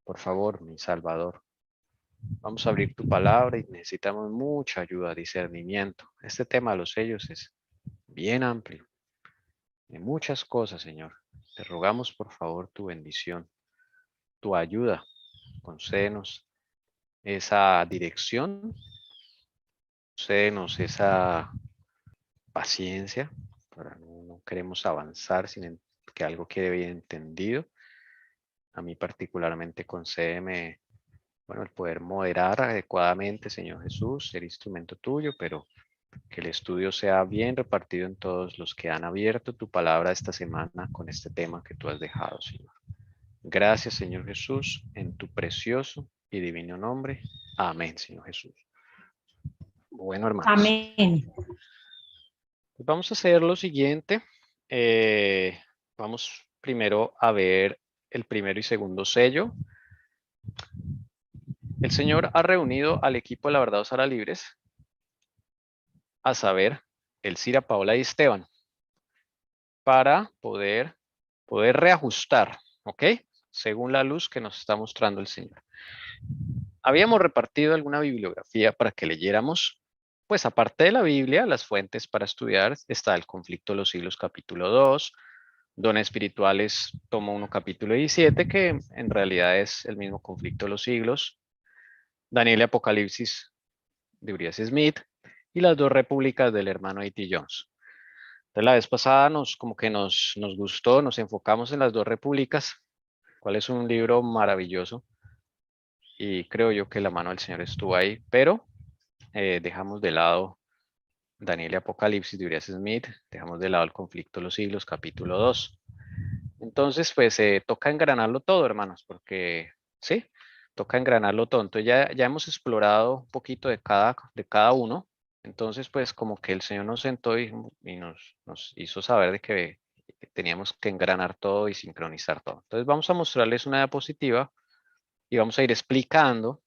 Por favor, mi Salvador. Vamos a abrir tu palabra y necesitamos mucha ayuda, discernimiento. Este tema de los sellos es bien amplio, de muchas cosas, Señor. Te rogamos, por favor, tu bendición, tu ayuda. Concédenos esa dirección, concédenos esa paciencia, para no queremos avanzar sin que algo quede bien entendido. A mí particularmente concédeme, bueno, el poder moderar adecuadamente, Señor Jesús, ser instrumento tuyo, pero que el estudio sea bien repartido en todos los que han abierto tu palabra esta semana con este tema que tú has dejado, Señor. Gracias, Señor Jesús, en tu precioso y divino nombre. Amén, Señor Jesús. Bueno, hermanos, Amén. pues vamos a hacer lo siguiente. Vamos primero a ver el primero y segundo sello. El Señor ha reunido al equipo de La Verdad os hará libres, a saber, Elcira, Paola y Esteban, para poder reajustar, ¿ok? Según la luz que nos está mostrando el Señor. Habíamos repartido alguna bibliografía para que leyéramos. Pues aparte de la Biblia, las fuentes para estudiar está el Conflicto de los Siglos capítulo 2, Dones Espirituales tomo 1 capítulo 17, que en realidad es el mismo Conflicto de los Siglos, Daniel y Apocalipsis de Urias Smith y las dos repúblicas del hermano A.T. Jones. Entonces la vez pasada como que nos gustó, nos enfocamos en las dos repúblicas, cual es un libro maravilloso y creo yo que la mano del Señor estuvo ahí, pero dejamos de lado Daniel y Apocalipsis de Urias Smith, dejamos de lado el Conflicto de los Siglos, capítulo 2. Entonces, pues toca engranarlo todo, hermanos, porque sí, toca engranarlo todo. Entonces ya hemos explorado un poquito de cada uno. Entonces, pues como que el Señor nos sentó y nos hizo saber de que teníamos que engranar todo y sincronizar todo. Entonces vamos a mostrarles una diapositiva y vamos a ir explicando.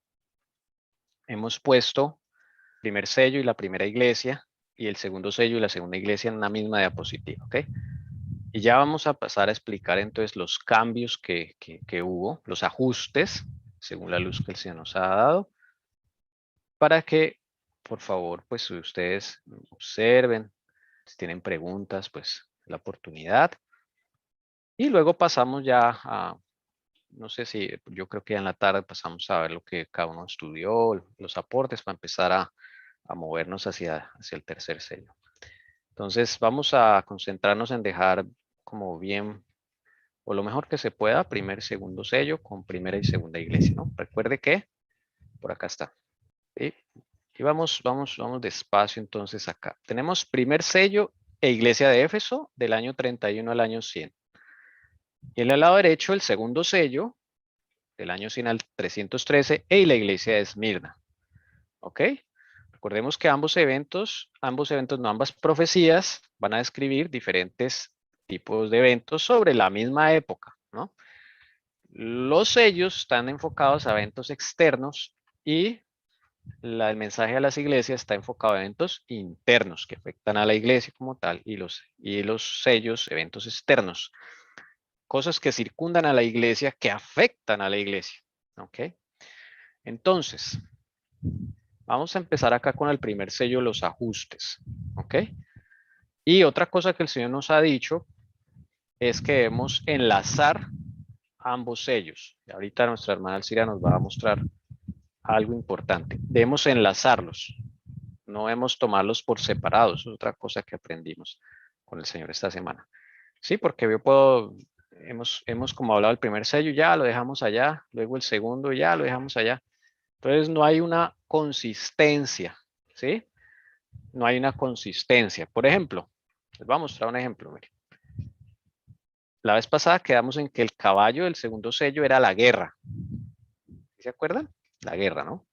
Hemos puesto el primer sello y la primera iglesia y el segundo sello y la segunda iglesia en una misma diapositiva, ¿ok? Y ya vamos a pasar a explicar entonces los cambios que hubo, los ajustes, según la luz que el Señor nos ha dado, para que, por favor, pues ustedes observen, si tienen preguntas, pues la oportunidad. Y luego pasamos ya a, no sé si, yo creo que ya en la tarde pasamos a ver lo que cada uno estudió, los aportes, para empezar a movernos hacia el tercer sello. Entonces vamos a concentrarnos en dejar como bien, o lo mejor que se pueda, primer y segundo sello con primera y segunda iglesia, ¿no? Recuerde que por acá está. ¿Sí? Y vamos despacio entonces acá. Tenemos primer sello e iglesia de Éfeso del año 31 al año 100. Y en el lado derecho el segundo sello del año 100 al 313 y la iglesia de Esmirna. ¿Ok? Recordemos que ambas profecías van a describir diferentes tipos de eventos sobre la misma época, ¿no? Los sellos están enfocados a eventos externos y el mensaje a las iglesias está enfocado a eventos internos que afectan a la iglesia como tal y los sellos, eventos externos, cosas que circundan a la iglesia, que afectan a la iglesia. ¿Ok? Entonces, vamos a empezar acá con el primer sello, los ajustes. ¿Ok? Y otra cosa que el Señor nos ha dicho es que debemos enlazar ambos sellos. Y ahorita nuestra hermana Alcira nos va a mostrar algo importante. Debemos enlazarlos, no debemos tomarlos por separados. Es otra cosa que aprendimos con el Señor esta semana. Sí, porque hemos como hablado del primer sello, ya lo dejamos allá, luego el segundo, ya lo dejamos allá. Entonces no hay una consistencia, ¿sí? No hay una consistencia. Por ejemplo, les voy a mostrar un ejemplo. Mire. La vez pasada quedamos en que el caballo del segundo sello era la guerra. ¿Se acuerdan? La guerra, ¿no?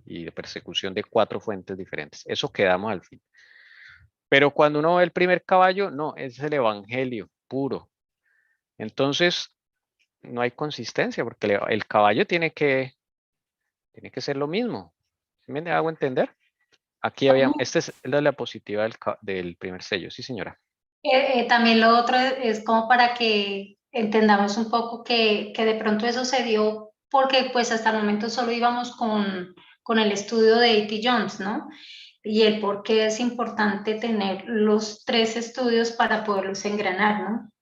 Y de persecución de 4 fuentes diferentes. Eso quedamos al fin. Pero cuando uno ve el primer caballo, no, es el evangelio puro. Entonces, no hay consistencia porque el caballo tiene que ser lo mismo. ¿Sí me hago entender? Aquí había, esta es la diapositiva del primer sello, sí señora. También lo otro es como para que entendamos un poco que de pronto eso se dio porque pues hasta el momento solo íbamos con el estudio de A.T. Jones, ¿no? Y el por qué es importante tener los 3 estudios para poderlos engranar, ¿no?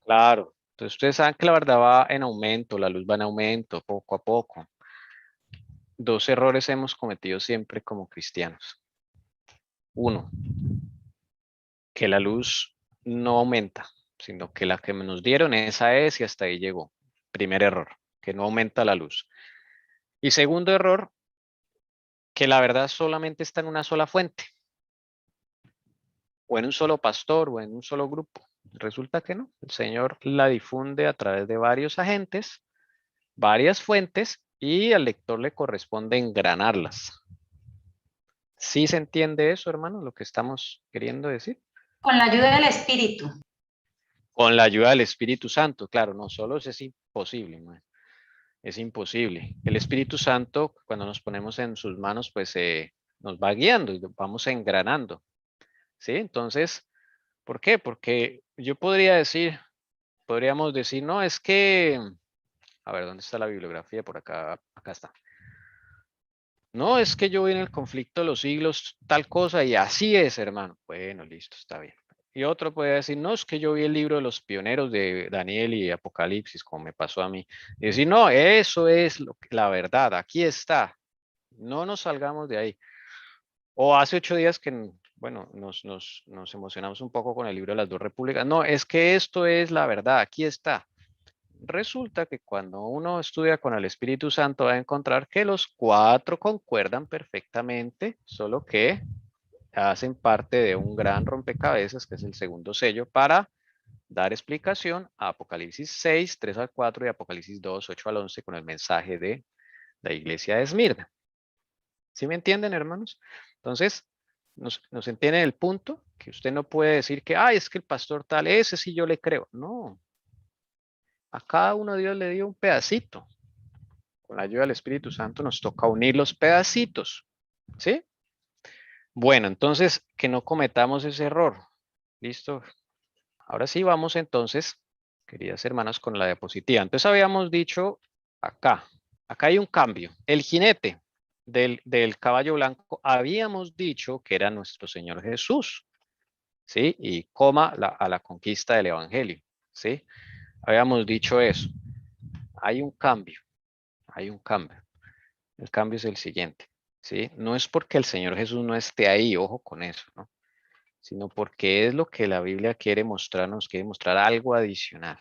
Claro. Entonces ustedes saben que la verdad va en aumento, la luz va en aumento, poco a poco. 2 errores hemos cometido siempre como cristianos. 1, que la luz no aumenta, sino que la que nos dieron esa es y hasta ahí llegó. Primer error, que no aumenta la luz. Y segundo error, que la verdad solamente está en una sola fuente, o en un solo pastor, o en un solo grupo. Resulta que no, el Señor la difunde a través de varios agentes, varias fuentes, y al lector le corresponde engranarlas. ¿Sí se entiende eso, hermano, lo que estamos queriendo decir? Con la ayuda del Espíritu. Con la ayuda del Espíritu Santo, claro, no solo es imposible, ¿no? Es imposible. El Espíritu Santo, cuando nos ponemos en sus manos, pues nos va guiando y vamos engranando, ¿sí? Entonces, ¿por qué? Porque yo podríamos decir, no, es que, a ver, ¿dónde está la bibliografía? Por acá, acá está. No, es que yo vi en el conflicto de los siglos tal cosa y así es, hermano. Bueno, listo, está bien. Y otro puede decir, no, es que yo vi el libro de los pioneros de Daniel y Apocalipsis, como me pasó a mí. Y decir, no, eso es la verdad, aquí está. No nos salgamos de ahí. O hace 8 días que, bueno, nos emocionamos un poco con el libro de las 2 repúblicas. No, es que esto es la verdad, aquí está. Resulta que cuando uno estudia con el Espíritu Santo va a encontrar que los 4 concuerdan perfectamente, solo que hacen parte de un gran rompecabezas, que es el segundo sello, para dar explicación a Apocalipsis 6, 3 al 4 y Apocalipsis 2, 8 al 11 con el mensaje de la iglesia de Esmirna. ¿Sí me entienden, hermanos? Entonces, nos entienden el punto, que usted no puede decir que, ay, es que el pastor tal, ese sí yo le creo. No, a cada uno Dios le dio un pedacito. Con la ayuda del Espíritu Santo nos toca unir los pedacitos. ¿Sí? Bueno, entonces, que no cometamos ese error. ¿Listo? Ahora sí vamos entonces, queridas hermanas, con la diapositiva. Entonces habíamos dicho acá hay un cambio. El jinete del caballo blanco, habíamos dicho que era nuestro Señor Jesús, ¿sí? Y a la conquista del Evangelio, ¿sí? Habíamos dicho eso. Hay un cambio, hay un cambio. El cambio es el siguiente, ¿sí? No es porque el Señor Jesús no esté ahí, ojo con eso, ¿no? Sino porque es lo que la Biblia quiere mostrarnos, quiere mostrar algo adicional.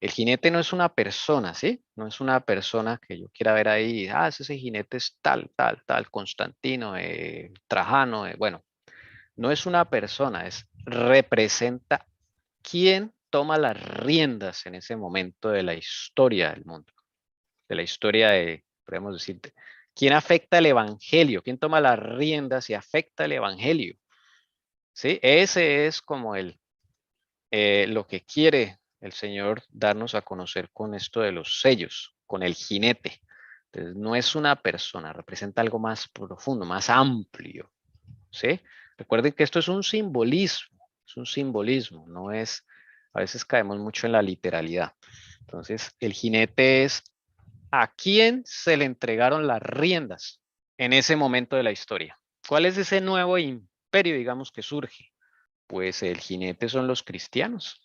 El jinete no es una persona, ¿sí? No es una persona que yo quiera ver ahí, ese jinete es tal, tal, tal, Constantino, Trajano, bueno, no es una persona, representa quién toma las riendas en ese momento de la historia del mundo, de la historia de, podemos decir, quién afecta el evangelio, quién toma las riendas y afecta el evangelio, ¿sí? Ese es como lo que quiere el Señor darnos a conocer con esto de los sellos, con el jinete. Entonces, no es una persona, representa algo más profundo, más amplio, ¿sí? Recuerden que esto es un simbolismo, no es, a veces caemos mucho en la literalidad. Entonces, el jinete es a quién se le entregaron las riendas en ese momento de la historia. ¿Cuál es ese nuevo imperio, digamos, que surge? Pues el jinete son los cristianos,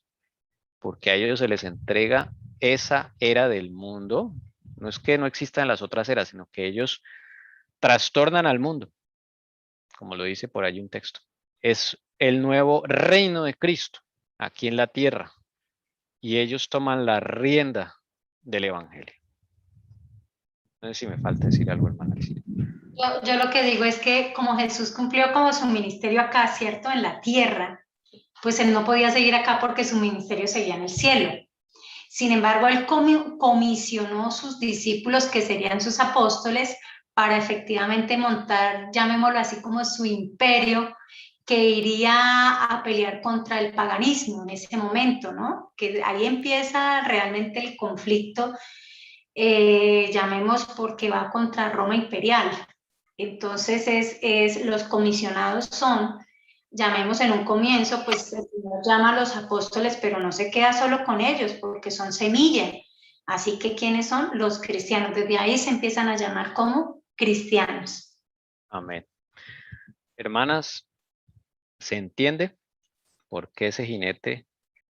porque a ellos se les entrega esa era del mundo. No es que no existan las otras eras, sino que ellos trastornan al mundo, como lo dice por ahí un texto. Es el nuevo reino de Cristo aquí en la tierra y ellos toman la rienda del evangelio. No sé si me falta decir algo, hermana. Yo lo que digo es que como Jesús cumplió como su ministerio acá, ¿cierto? En la tierra, pues él no podía seguir acá porque su ministerio seguía en el cielo. Sin embargo, él comisionó sus discípulos, que serían sus apóstoles, para efectivamente montar, llamémoslo así, como su imperio, que iría a pelear contra el paganismo en ese momento, ¿no? Que ahí empieza realmente el conflicto, llamemos porque va contra Roma imperial. Entonces, los comisionados son, llamemos en un comienzo, pues el Señor llama a los apóstoles, pero no se queda solo con ellos, porque son semilla. Así que, ¿quiénes son? Los cristianos. Desde ahí se empiezan a llamar como cristianos. Amén. Hermanas, ¿se entiende por qué ese jinete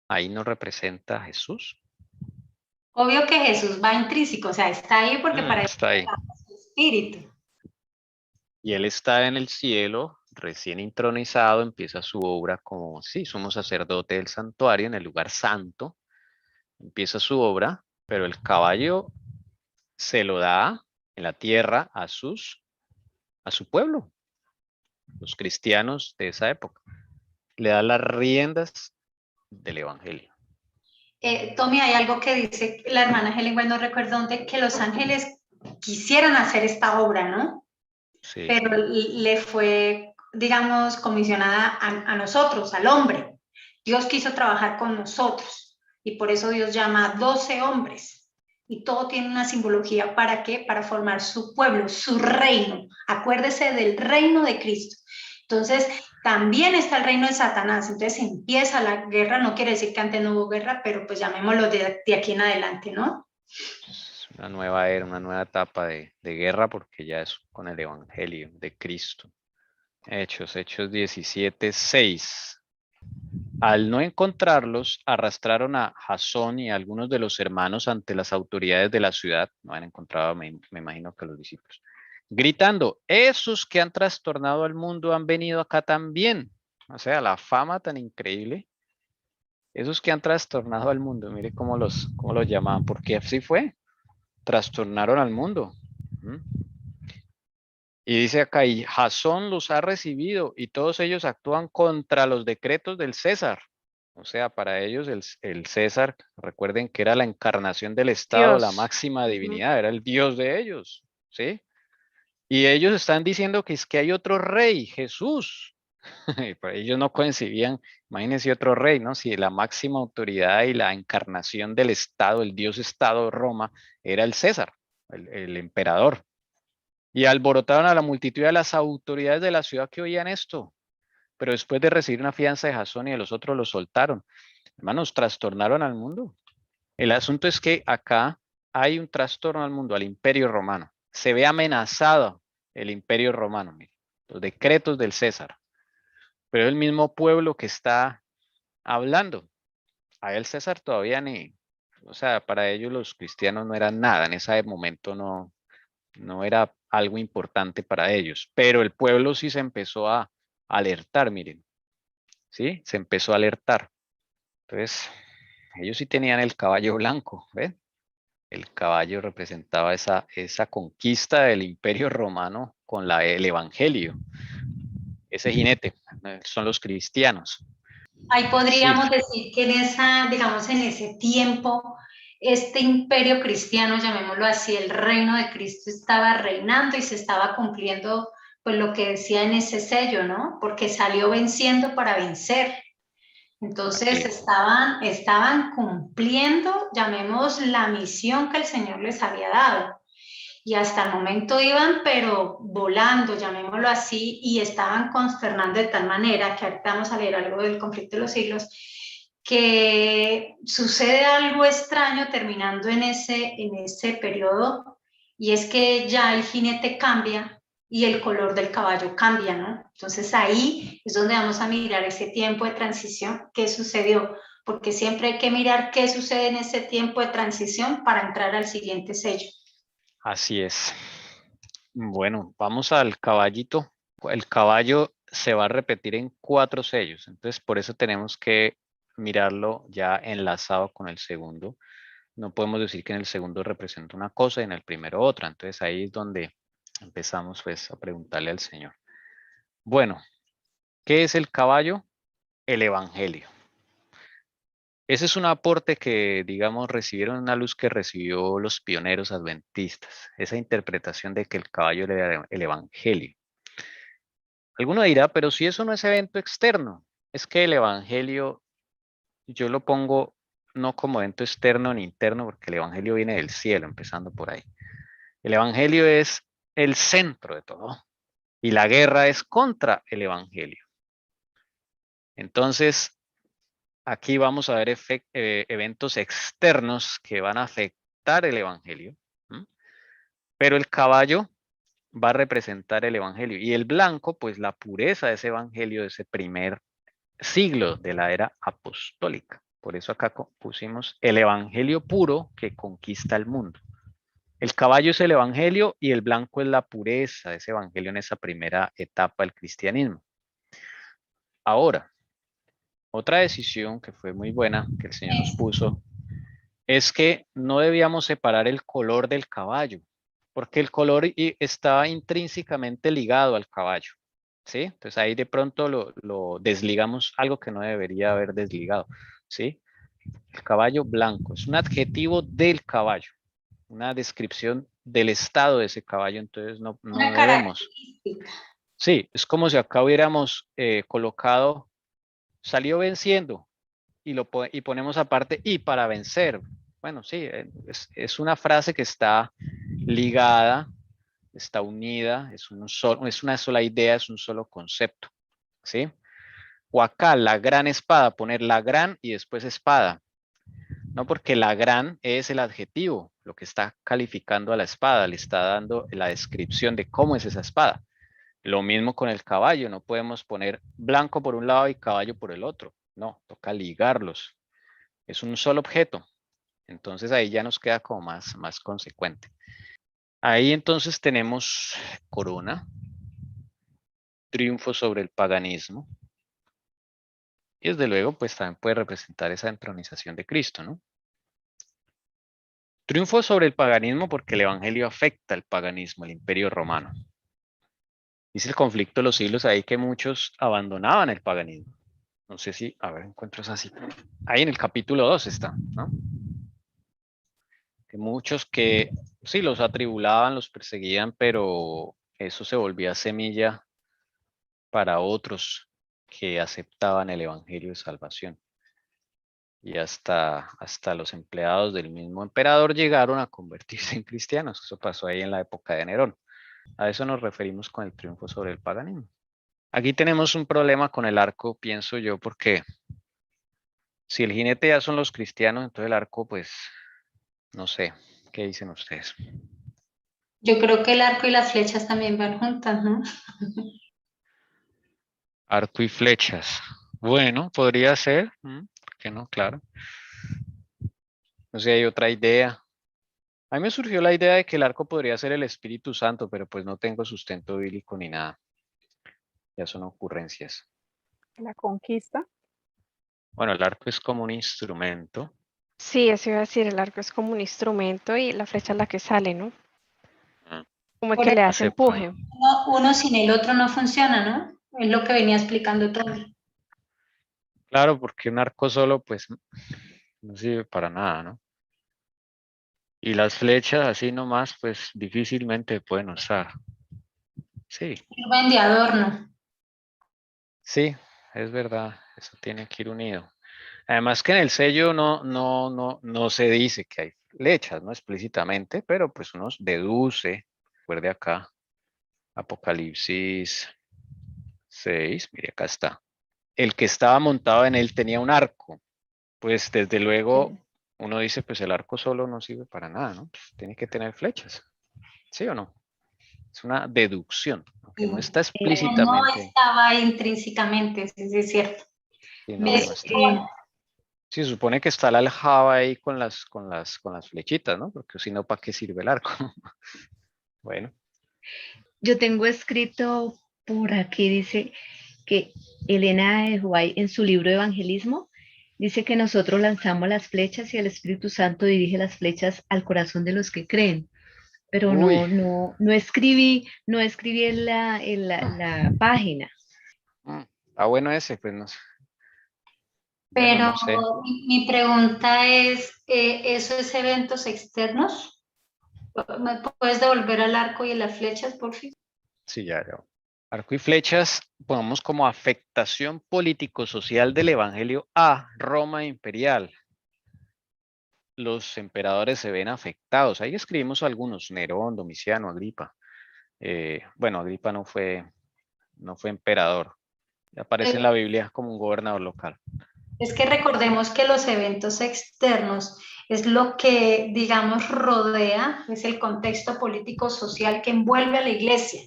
ahí nos representa a Jesús? Obvio que Jesús va intrínseco, o sea, está ahí porque para eso Está ahí. es su espíritu. Y él está en el cielo, recién intronizado, empieza su obra como, sí, sumo sacerdote del santuario, en el lugar santo, empieza su obra, pero el caballo se lo da en la tierra a su pueblo, los cristianos de esa época. Le da las riendas del evangelio. Tommy, hay algo que dice la hermana Helen White, no recuerdo dónde, que los ángeles quisieran hacer esta obra, ¿no? Sí, Pero le fue, digamos, comisionada a nosotros, al hombre. Dios quiso trabajar con nosotros y por eso Dios llama a 12 hombres. Y todo tiene una simbología, ¿para qué? Para formar su pueblo, su reino. Acuérdese del reino de Cristo. Entonces, también está el reino de Satanás. Entonces empieza la guerra, no quiere decir que antes no hubo guerra, pero pues llamémoslo de aquí en adelante, ¿no? es una nueva era, una nueva etapa de guerra porque ya es con el evangelio de Cristo. Hechos 17:6. Al no encontrarlos, arrastraron a Jasón y a algunos de los hermanos ante las autoridades de la ciudad. No han encontrado, me imagino que los discípulos. Gritando, esos que han trastornado al mundo han venido acá también. O sea, la fama tan increíble. Esos que han trastornado al mundo, mire cómo los llamaban, porque así fue. Trastornaron al mundo. ¿Mm? Y dice acá, y Jasón los ha recibido y todos ellos actúan contra los decretos del César. O sea, para ellos el César, recuerden que era la encarnación del Estado, la Dios. máxima divinidad, era el Dios de ellos, ¿sí? Y ellos están diciendo que es que hay otro rey, Jesús. Y pues ellos no coincidían, imagínense otro rey, ¿no? Si la máxima autoridad y la encarnación del Estado, el Dios Estado Roma, era el César, el emperador. Y alborotaron a la multitud y a las autoridades de la ciudad que oían esto. Pero después de recibir una fianza de Jasón y de los otros, los soltaron. Hermanos, trastornaron al mundo. El asunto es que acá hay un trastorno al mundo, al imperio romano. Se ve amenazado el imperio romano, mire, los decretos del César. Pero es el mismo pueblo que está hablando. A el César todavía ni, o sea, para ellos los cristianos no eran nada. En ese momento no era algo importante para ellos. Pero el pueblo sí se empezó a alertar, miren. ¿Sí? Se empezó a alertar. Entonces, ellos sí tenían el caballo blanco, ¿ven? El caballo representaba esa conquista del imperio romano con el evangelio. Ese jinete son los cristianos. Ahí Sí, podríamos decir que en esa, digamos, en ese tiempo, este imperio cristiano, llamémoslo así, el reino de Cristo estaba reinando y se estaba cumpliendo, pues lo que decía en ese sello, ¿no? Porque salió venciendo para vencer. Entonces aquí, estaban cumpliendo, llamemos, la misión que el Señor les había dado. Y hasta el momento iban, pero volando, llamémoslo así, y estaban consternando de tal manera que ahorita vamos a leer algo del conflicto de los siglos, que sucede algo extraño terminando en ese periodo, y es que ya el jinete cambia y el color del caballo cambia, ¿no? Entonces ahí es donde vamos a mirar ese tiempo de transición, qué sucedió, porque siempre hay que mirar qué sucede en ese tiempo de transición para entrar al siguiente sello. así es. Bueno, vamos al caballito. El caballo se va a repetir en 4 sellos, entonces por eso tenemos que mirarlo ya enlazado con el segundo. No podemos decir que en el segundo representa una cosa y en el primero otra. Entonces ahí es donde empezamos pues a preguntarle al Señor. Bueno, ¿qué es el caballo? El evangelio. Ese es un aporte que, digamos, recibieron una luz que recibió los pioneros adventistas. Esa interpretación de que el caballo era el evangelio. Alguno dirá, pero si eso no es evento externo, es que el evangelio yo lo pongo no como evento externo ni interno, porque el evangelio viene del cielo, empezando por ahí. El evangelio es el centro de todo y la guerra es contra el evangelio. Entonces, aquí vamos a ver eventos externos que van a afectar aceptar el evangelio, ¿m? Pero el caballo va a representar el evangelio y el blanco, pues la pureza de ese evangelio, de ese primer siglo de la era apostólica. Por eso acá pusimos el evangelio puro que conquista el mundo. El caballo es el evangelio y el blanco es la pureza de ese evangelio en esa primera etapa del cristianismo. Ahora, otra decisión que fue muy buena que el Señor nos puso es que no debíamos separar el color del caballo, porque el color estaba intrínsecamente ligado al caballo, ¿sí? Entonces ahí de pronto lo desligamos, algo que no debería haber desligado, ¿sí? El caballo blanco es un adjetivo del caballo, una descripción del estado de ese caballo, entonces no Una debemos. característica. Sí, es como si acá hubiéramos colocado, salió venciendo, y ponemos aparte y para vencer. Bueno, sí, es una frase que está ligada, está unida, es una sola idea, es un solo concepto, ¿sí? O acá la gran espada, poner la gran y después espada, no porque la gran es el adjetivo, lo que está calificando a la espada, le está dando la descripción de cómo es esa espada. Lo mismo con el caballo, no podemos poner blanco por un lado y caballo por el otro, no, toca ligarlos. Es un solo objeto, entonces ahí ya nos queda como más consecuente. Ahí entonces tenemos corona, triunfo sobre el paganismo, y desde luego pues también puede representar esa entronización de Cristo, ¿no? Triunfo sobre el paganismo porque el evangelio afecta al paganismo, el imperio romano. Dice el conflicto de los siglos ahí que muchos abandonaban el paganismo. No sé si, a ver, encuentro esa cita. Ahí en el capítulo 2 está, ¿no? Que muchos que sí los atribulaban, los perseguían, pero eso se volvía semilla para otros que aceptaban el evangelio de salvación. Y hasta los empleados del mismo emperador llegaron a convertirse en cristianos. Eso pasó ahí en la época de Nerón. A eso nos referimos con el triunfo sobre el paganismo. Aquí tenemos un problema con el arco, pienso yo, porque si el jinete ya son los cristianos, entonces el arco, pues, no sé, ¿qué dicen ustedes? Yo creo que el arco y las flechas también van juntas, ¿no? Arco y flechas. Bueno, podría ser. ¿Por qué no? Claro. No sé, hay otra idea. A mí me surgió la idea de que el arco podría ser el Espíritu Santo, pero pues no tengo sustento bíblico ni nada. Ya son ocurrencias. La conquista. Bueno, el arco es como un instrumento. Sí, eso iba a decir, el arco es como un instrumento y la flecha es la que sale, ¿no? Mm, Como Por que le hace acepto. empuje. Uno sin el otro no funciona, ¿no? Es lo que venía explicando Tommy. Claro, porque un arco solo, pues, no sirve para nada, ¿no? Y las flechas así nomás, pues, difícilmente pueden usar. Sí, Sirven de adorno. sí, es verdad. Eso tiene que ir unido. Además que en el sello no se dice que hay flechas, ¿no? Explícitamente, pero pues uno deduce, recuerde acá, Apocalipsis 6, mire acá está. El que estaba montado en él tenía un arco. Pues desde luego uno dice, pues el arco solo no sirve para nada, ¿no? Pues, tiene que tener flechas, ¿sí o no? Es una deducción, aunque no está Pero no explícitamente, estaba ahí intrínsecamente, sí, sí es cierto. sí, no ¿Ves? está. Sí, se supone que está la aljaba ahí con las flechitas, ¿no? Porque si no, ¿para qué sirve el arco? Bueno, Yo tengo escrito por aquí, dice que Elena de White en su libro de Evangelismo dice que nosotros lanzamos las flechas y el Espíritu Santo dirige las flechas al corazón de los que creen. Pero uy, no escribí en la página. está bueno ese, pues no sé. Bueno, Pero no sé. mi pregunta es, ¿eso es eventos externos? ¿Me puedes devolver al arco y las flechas, por fin? Sí, ya. Arco y flechas, pongamos como afectación político-social del Evangelio a Roma imperial. Los emperadores se ven afectados. Ahí escribimos algunos, Nerón, Domiciano, Agripa. Bueno, Agripa no fue emperador. Aparece en la Biblia como un gobernador local. Es que recordemos que los eventos externos es lo que, digamos, rodea, es el contexto político social que envuelve a la iglesia.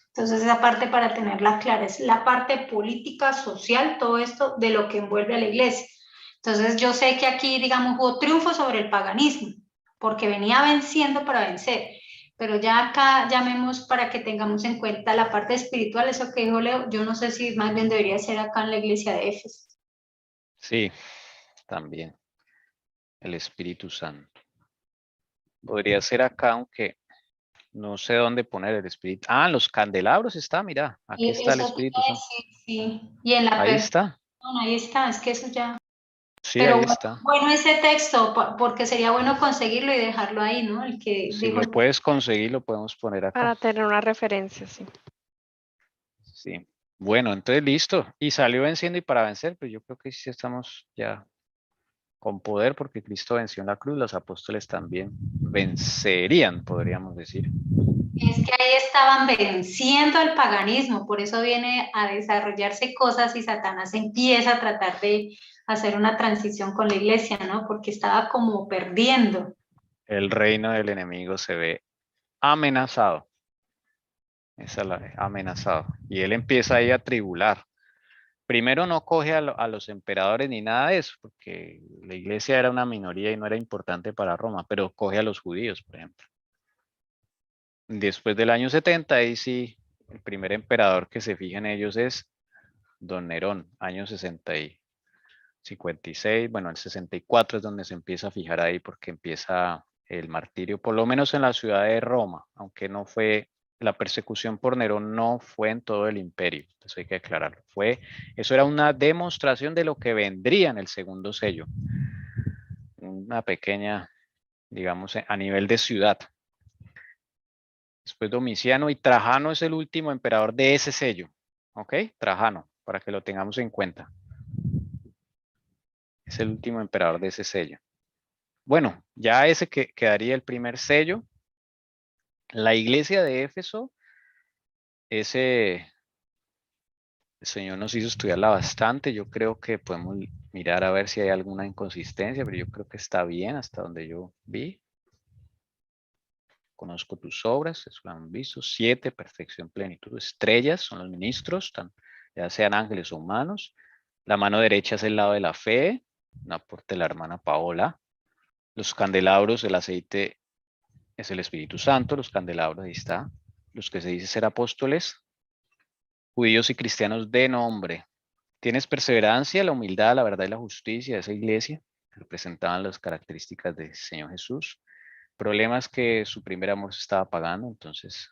Entonces, esa parte para tenerla clara es la parte política, social, todo esto de lo que envuelve a la iglesia. Entonces, yo sé que aquí, digamos, hubo triunfo sobre el paganismo, porque venía venciendo para vencer. Pero ya acá llamemos para que tengamos en cuenta la parte espiritual, eso que dijo Leo, yo no sé si más bien debería ser acá en la iglesia de Éfeso. Sí, también. El Espíritu Santo. Podría ser acá, aunque no sé dónde poner el Espíritu. Ah, en los candelabros está, mira. Aquí Y está el eso te iba Espíritu a Santo. decir, sí. Y en la Ahí persona, está. ahí está, es que eso ya. Sí, Pero ahí bueno, está. bueno ese texto, porque sería bueno conseguirlo y dejarlo ahí, ¿no? El que Si dijo. lo puedes conseguir, lo podemos poner acá. Para tener una referencia, sí. Sí. Bueno, entonces listo. Y salió venciendo y para vencer, pues yo creo que sí estamos ya con poder porque Cristo venció en la cruz. Los apóstoles también vencerían, podríamos decir. Es que ahí estaban venciendo el paganismo, por eso viene a desarrollarse cosas y Satanás empieza a tratar de hacer una transición con la iglesia, ¿no? Porque estaba como perdiendo. El reino del enemigo se ve amenazado. Esa es la amenazado. Y él empieza ahí a tribular. Primero no coge a los emperadores ni nada de eso, porque la iglesia era una minoría y no era importante para Roma, pero coge a los judíos, por ejemplo. Después del año 70, ahí sí, el primer emperador que se fija en ellos es Don Nerón, año 56, bueno, el 64 es donde se empieza a fijar ahí porque empieza el martirio, por lo menos en la ciudad de Roma, aunque no fue, la persecución por Nerón no fue en todo el imperio, eso hay que aclararlo. Eso era una demostración de lo que vendría en el segundo sello, una pequeña, digamos, a nivel de ciudad. Después Domiciano y Trajano es el último emperador de ese sello, ¿ok? Trajano, para que lo tengamos en cuenta. Es el último emperador de ese sello. Bueno, ya ese que quedaría el primer sello. La iglesia de Éfeso, ese el Señor nos hizo estudiarla bastante. Yo creo que podemos mirar a ver si hay alguna inconsistencia, pero yo creo que está bien hasta donde yo vi. Conozco tus obras, eso lo han visto. 7, perfección, plenitud. Estrellas son los ministros, ya sean ángeles o humanos. La mano derecha es el lado de la fe, un aporte de la hermana Paola. Los candelabros, el aceite es el Espíritu Santo, los candelabros, ahí está. Los que se dice ser apóstoles, judíos y cristianos de nombre. Tienes perseverancia, la humildad, la verdad y la justicia de esa iglesia, que representaban las características del Señor Jesús. El problema es que su primer amor se estaba apagando, entonces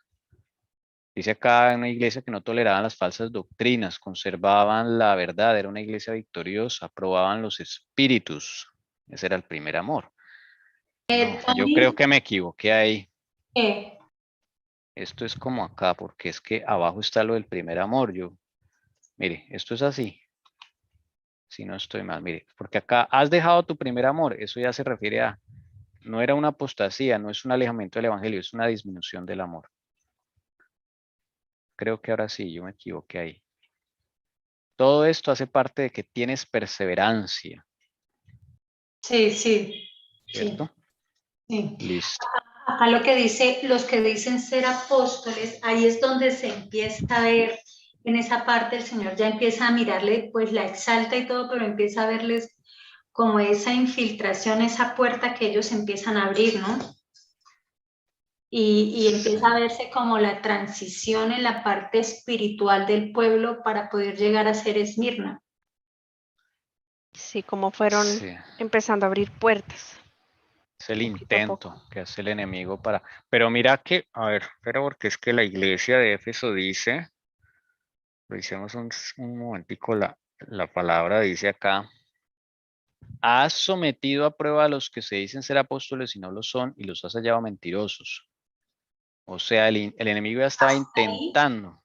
dice acá en una iglesia que no toleraban las falsas doctrinas, conservaban la verdad, era una iglesia victoriosa, probaban los espíritus. Ese era el primer amor. No, yo Tony, creo que me equivoqué ahí. eh, Esto es como acá, porque es que abajo está lo del primer amor. Mire, esto es así. Si no estoy mal, mire, porque acá has dejado tu primer amor. Eso ya se refiere a, no era una apostasía, no es un alejamiento del evangelio, es una disminución del amor. Creo que ahora sí, yo me equivoqué ahí. Todo esto hace parte de que tienes perseverancia, sí, sí, sí, ¿cierto? sí. Listo. Acá lo que dice, los que dicen ser apóstoles, ahí es donde se empieza a ver, en esa parte el Señor ya empieza a mirarle, pues la exalta y todo, pero empieza a verles como esa infiltración, esa puerta que ellos empiezan a abrir, ¿no? Y empieza a Sí, verse como la transición en la parte espiritual del pueblo para poder llegar a ser Esmirna. Sí, como fueron sí. empezando a abrir puertas, Es el poquito a intento poco. que hace el enemigo para... Pero mira que, a ver, pero porque es que la iglesia de Éfeso dice, revisemos un momentico, la palabra dice acá, has sometido a prueba a los que se dicen ser apóstoles y no lo son y los has hallado mentirosos. O sea, el enemigo ya estaba Ahí, intentando.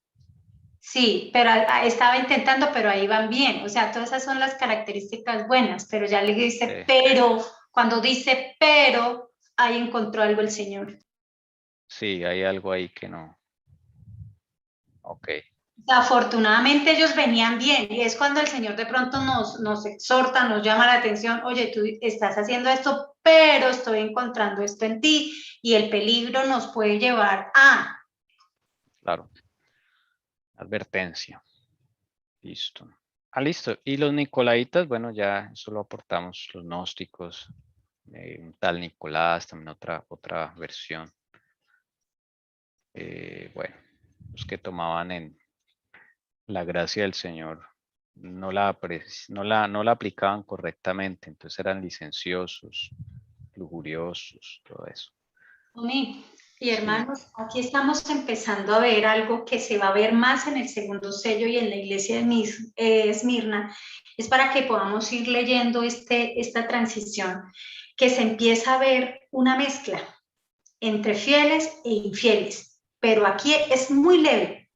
sí, pero estaba intentando, pero ahí van bien. O sea, todas esas son las características buenas, pero ya le dice, pero, cuando dice pero, ahí encontró algo el Señor. Sí, hay algo ahí que no. Ok. Afortunadamente ellos venían bien y es cuando el Señor de pronto nos exhorta, nos llama la atención, oye, tú estás haciendo esto, pero estoy encontrando esto en ti y el peligro nos puede llevar a... Claro. Advertencia. Listo. Ah, listo. Y los nicolaitas, bueno, ya eso lo aportamos, los gnósticos, un tal Nicolás, también otra versión. Bueno, los que tomaban en la gracia del Señor, no la aplicaban correctamente, entonces eran licenciosos, lujuriosos, todo eso. Tommy, y Sí, hermanos, aquí estamos empezando a ver algo que se va a ver más en el segundo sello y en la iglesia de Esmirna. Es para que podamos ir leyendo esta transición, que se empieza a ver una mezcla entre fieles e infieles, pero aquí es muy leve.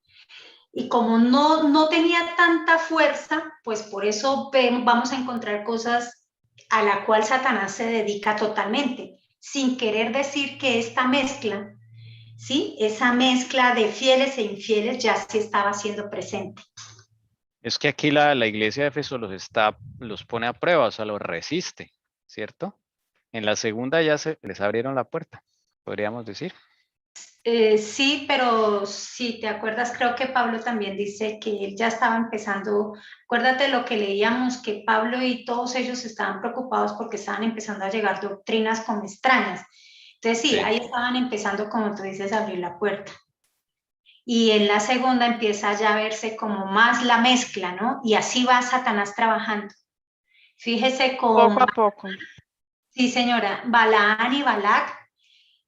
Y como no tenía tanta fuerza, pues por eso vamos a encontrar cosas a la cual Satanás se dedica totalmente, sin querer decir que esta mezcla, ¿sí? Esa mezcla de fieles e infieles ya se estaba haciendo presente. es que aquí la iglesia de Éfeso los pone a prueba, o sea, los resiste, ¿cierto? En la segunda ya les abrieron la puerta, podríamos decir. Sí, pero si te acuerdas, creo que Pablo también dice que él ya estaba empezando, acuérdate lo que leíamos, que Pablo y todos ellos estaban preocupados porque estaban empezando a llegar doctrinas como extrañas. Entonces sí, Sí, ahí estaban empezando, como tú dices, a abrir la puerta. Y en la segunda empieza ya a verse como más la mezcla, ¿no? Y así va Satanás trabajando. Fíjese Poco con, a poco. sí señora, Balaán y Balac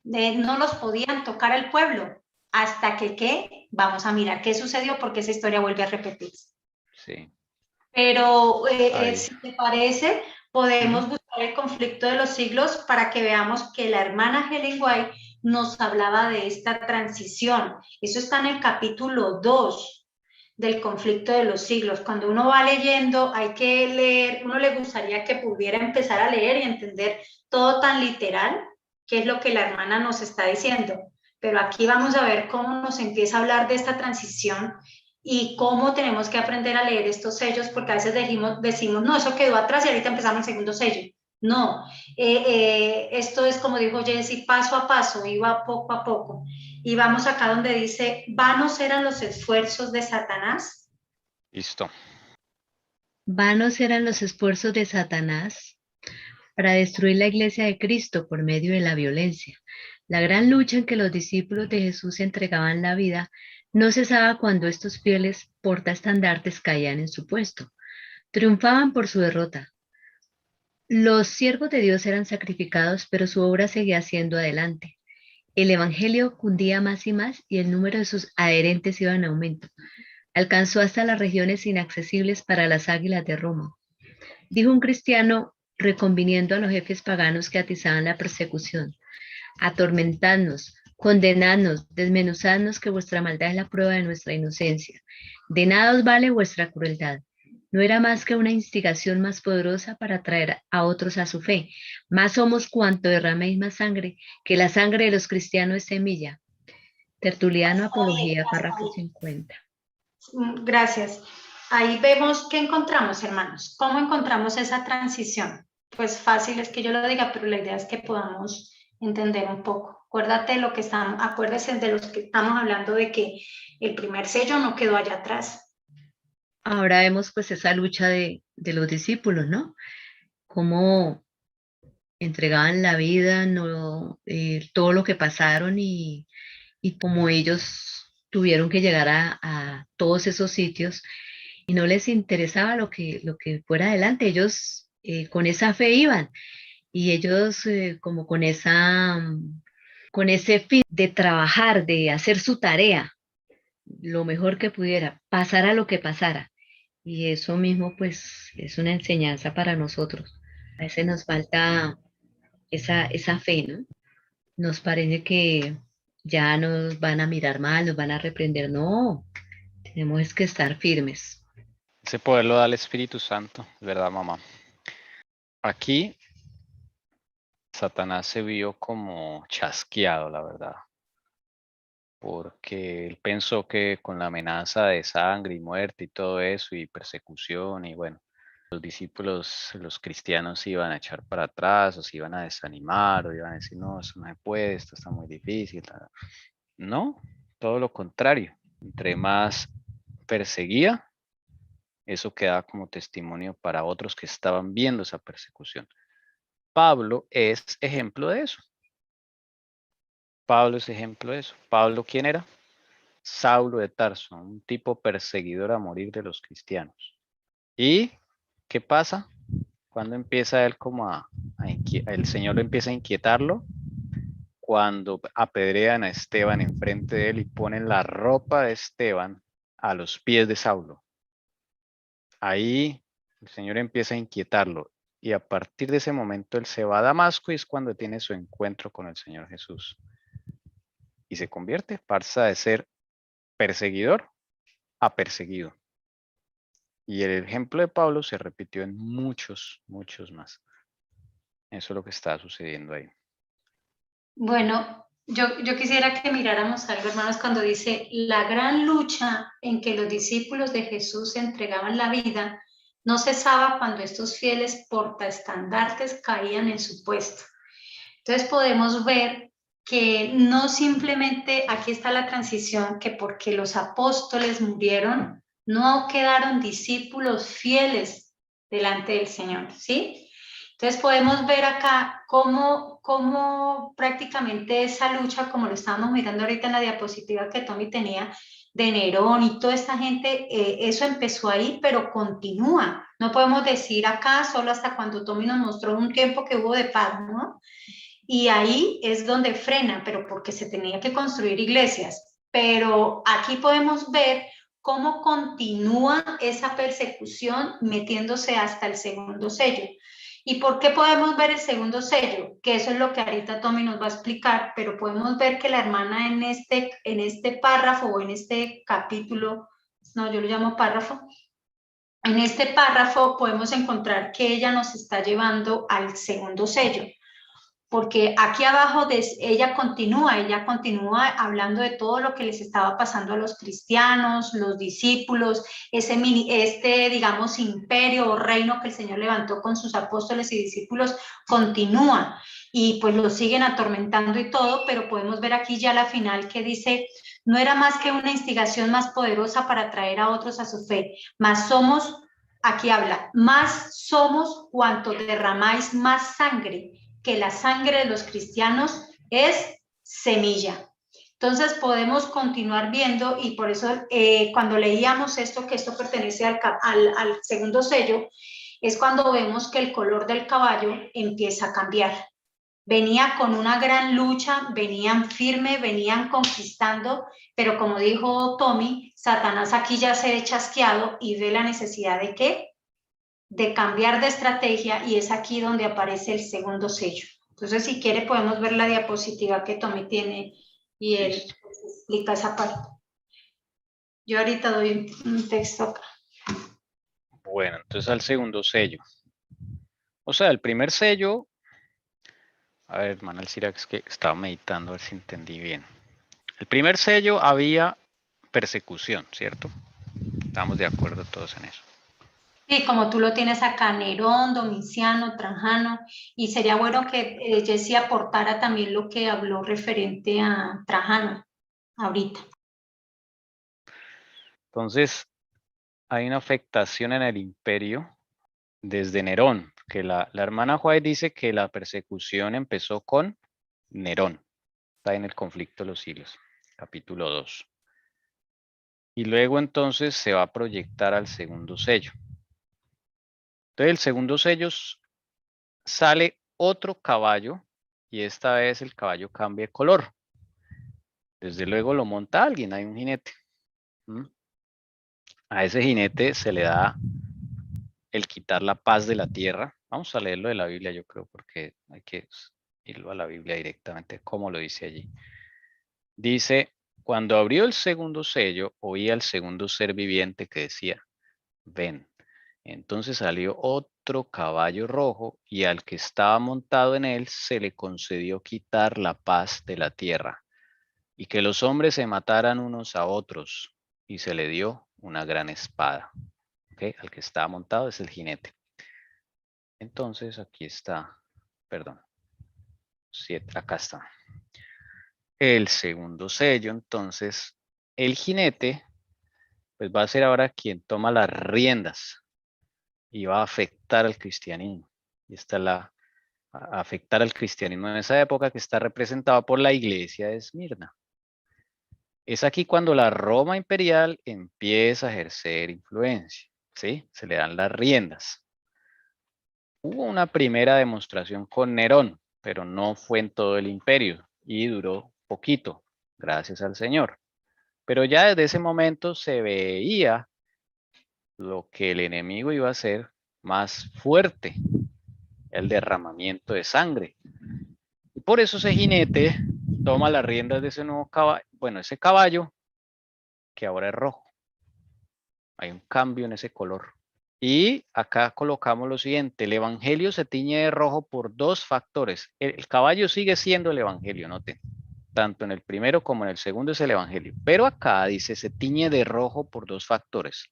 no los podían tocar al pueblo hasta que, ¿qué? Vamos a mirar qué sucedió porque esa historia vuelve a repetirse. sí. Pero Ahí. si te parece, Ujú. podemos buscar el conflicto de los siglos para que veamos que la hermana Helen White nos hablaba de esta transición. Eso está en el capítulo 2 del conflicto de los siglos. Cuando uno va leyendo, hay que leer, uno le gustaría que pudiera empezar a leer y entender todo tan literal, que es lo que la hermana nos está diciendo. Pero aquí vamos a ver cómo nos empieza a hablar de esta transición y cómo tenemos que aprender a leer estos sellos, porque a veces decimos, no, eso quedó atrás y ahorita empezamos el segundo sello. No, esto es como dijo Jesse, paso a paso, iba poco a poco. Y vamos acá donde dice, vanos eran los esfuerzos de Satanás. Listo. Vanos eran los esfuerzos de Satanás para destruir la iglesia de Cristo por medio de la violencia. La gran lucha en que los discípulos de Jesús entregaban la vida no cesaba cuando estos fieles portaestandartes caían en su puesto. Triunfaban por su derrota. Los siervos de Dios eran sacrificados, pero su obra seguía siendo adelante. El evangelio cundía más y más y el número de sus adherentes iba en aumento. Alcanzó hasta las regiones inaccesibles para las águilas de Roma. Dijo un cristiano reconviniendo a los jefes paganos que atizaban la persecución: atormentadnos, condenadnos, desmenuzadnos, que vuestra maldad es la prueba de nuestra inocencia. De nada os vale vuestra crueldad. No era más que una instigación más poderosa para atraer a otros a su fe. Más somos cuanto derraméis más sangre, que la sangre de los cristianos es semilla. Tertuliano, Apología, párrafo 50. Gracias. Ahí vemos qué encontramos, hermanos. ¿Cómo encontramos esa transición? Pues fácil es que yo lo diga, pero la idea es que podamos entender un poco. Acuérdense de los que estamos hablando de que el primer sello no quedó allá atrás. Ahora vemos pues esa lucha de los discípulos, ¿no? Cómo entregaban la vida, no, todo lo que pasaron y como ellos tuvieron que llegar a todos esos sitios y no les interesaba lo que fuera adelante, ellos con esa fe iban y ellos como con ese fin de trabajar, de hacer su tarea lo mejor que pudiera, pasara lo que pasara. Y eso mismo pues es una enseñanza para nosotros. A veces nos falta esa fe, ¿no? Nos parece que ya nos van a mirar mal, nos van a reprender. No, tenemos que estar firmes. Ese poder lo da el Espíritu Santo, ¿verdad, mamá? Aquí Satanás se vio como chasqueado, la verdad. porque él pensó que con la amenaza de sangre y muerte y todo eso y persecución y bueno, los discípulos, los cristianos se iban a echar para atrás o se iban a desanimar o iban a decir, no, eso no se puede, esto está muy difícil. No, todo lo contrario. Entre más perseguía, eso quedaba como testimonio para otros que estaban viendo esa persecución. Pablo es ejemplo de eso. Pablo es ejemplo de eso. Pablo, ¿quién era? Saulo de Tarso, un tipo perseguidor a morir de los cristianos. ¿Y qué pasa? Cuando empieza él como el Señor lo empieza a inquietarlo, cuando apedrean a Esteban enfrente de él y ponen la ropa de Esteban a los pies de Saulo. Ahí el Señor empieza a inquietarlo y a partir de ese momento él se va a Damasco y es cuando tiene su encuentro con el Señor Jesús. Y se convierte, pasa de ser perseguidor a perseguido. Y el ejemplo de Pablo se repitió en muchos, muchos más. Eso es lo que está sucediendo ahí. Bueno, yo quisiera que miráramos algo, hermanos, cuando dice la gran lucha en que los discípulos de Jesús se entregaban la vida, no cesaba cuando estos fieles portaestandartes caían en su puesto. Entonces podemos ver que no simplemente aquí está la transición, que porque los apóstoles murieron, no quedaron discípulos fieles delante del Señor, ¿sí? Entonces podemos ver acá cómo prácticamente esa lucha, como lo estábamos mirando ahorita en la diapositiva que Tommy tenía, de Nerón y toda esta gente, eso empezó ahí, pero continúa. No podemos decir acá solo hasta cuando Tommy nos mostró un tiempo que hubo de paz, ¿no? Y ahí es donde frena, pero porque se tenía que construir iglesias. Pero aquí podemos ver cómo continúa esa persecución metiéndose hasta el segundo sello. ¿Y por qué podemos ver el segundo sello? Que eso es lo que ahorita Tommy nos va a explicar, pero podemos ver que la hermana en este párrafo o en este capítulo, no, yo lo llamo párrafo, en este párrafo podemos encontrar que ella nos está llevando al segundo sello, porque aquí abajo ella continúa hablando de todo lo que les estaba pasando a los cristianos, los discípulos, digamos, imperio o reino que el Señor levantó con sus apóstoles y discípulos, continúa y pues los siguen atormentando y todo, pero podemos ver aquí ya la final que dice, no era más que una instigación más poderosa para atraer a otros a su fe, más somos, aquí habla, más somos cuanto derramáis más sangre, que la sangre de los cristianos es semilla. Entonces podemos continuar viendo y por eso cuando leíamos esto, que esto pertenece al segundo sello, es cuando vemos que el color del caballo empieza a cambiar. Venía con una gran lucha, venían firme, venían conquistando, pero como dijo Tommy, Satanás aquí ya se ve chasqueado y ve la necesidad de ¿qué? De cambiar de estrategia y es aquí donde aparece el segundo sello. Entonces, si quiere, podemos ver la diapositiva que Tommy tiene y él explica esa parte. Yo ahorita doy un texto acá. Bueno, entonces al segundo sello. O sea, el primer sello, a ver, hermana Alcira, es que estaba meditando a ver si entendí bien. El primer sello había persecución, ¿cierto? Estamos de acuerdo todos en eso. Sí, como tú lo tienes acá, Nerón, Domiciano, Trajano, y sería bueno que Jessy aportara también lo que habló referente a Trajano ahorita. Entonces, hay una afectación en el imperio desde Nerón, que la hermana White dice que la persecución empezó con Nerón, está en el conflicto de los siglos, capítulo 2. Y luego entonces se va a proyectar al segundo sello. Entonces el segundo sello sale otro caballo y esta vez el caballo cambia de color. Desde luego lo monta alguien, hay un jinete. A ese jinete se le da el quitar la paz de la tierra. Vamos a leerlo de la Biblia, yo creo, porque hay que irlo a la Biblia directamente, como lo dice allí. Dice, cuando abrió el segundo sello, oía al segundo ser viviente que decía, ven. Entonces salió otro caballo rojo y al que estaba montado en él se le concedió quitar la paz de la tierra. y que los hombres se mataran unos a otros, y se le dio una gran espada. ¿Okay? Al que está montado es el jinete. Entonces aquí está, perdón, 7, acá está. El segundo sello, entonces, el jinete, pues va a ser ahora quien toma las riendas y va a afectar al cristianismo. Y esta es a afectar al cristianismo en esa época, que está representada por la iglesia de Esmirna. Es aquí cuando la Roma imperial empieza a ejercer influencia, ¿sí? Se le dan las riendas. Hubo una primera demostración con Nerón, pero no fue en todo el imperio y duró poquito, gracias al Señor. Pero ya desde ese momento se veía lo que el enemigo iba a hacer más fuerte, el derramamiento de sangre. Y por eso ese jinete toma las riendas de ese nuevo caballo, bueno, ese caballo que ahora es rojo. Hay un cambio en ese color. Y acá colocamos lo siguiente: el evangelio se tiñe de rojo por 2 factores. El caballo sigue siendo el evangelio, noten. Tanto en el primero como en el segundo es el evangelio. Pero acá dice se tiñe de rojo por 2 factores.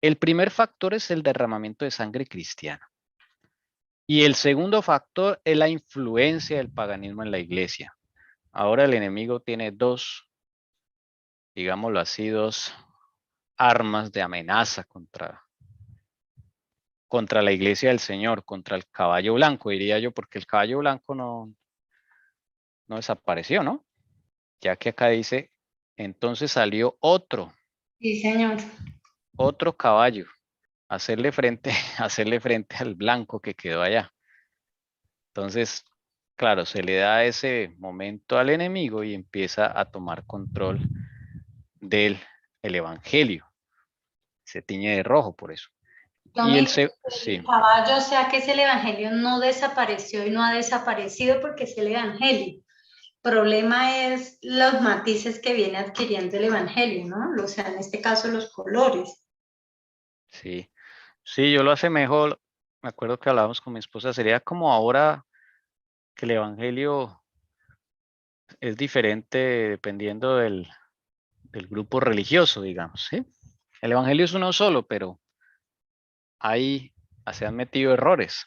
El primer factor es el derramamiento de sangre cristiana. Y el segundo factor es la influencia del paganismo en la iglesia. Ahora el enemigo tiene 2, digámoslo así, 2 armas de amenaza contra la iglesia del Señor, contra el caballo blanco, diría yo, porque el caballo blanco no desapareció, ¿no? Ya que acá dice, entonces salió otro Sí, señor. caballo, a hacerle frente al blanco que quedó allá. Entonces, claro, se le da ese momento al enemigo y empieza a tomar control del evangelio. Se tiñe de rojo por eso. Y Domingo, sí, el caballo, o sea que es el evangelio, no desapareció y no ha desaparecido porque es el evangelio. Problema es los matices que viene adquiriendo el evangelio, ¿no? O sea, en este caso los colores. sí, sí, yo lo hace mejor. Me acuerdo que hablábamos con mi esposa, sería como ahora que el evangelio es diferente dependiendo del grupo religioso, digamos, ¿sí? El evangelio es uno solo, pero ahí se han metido errores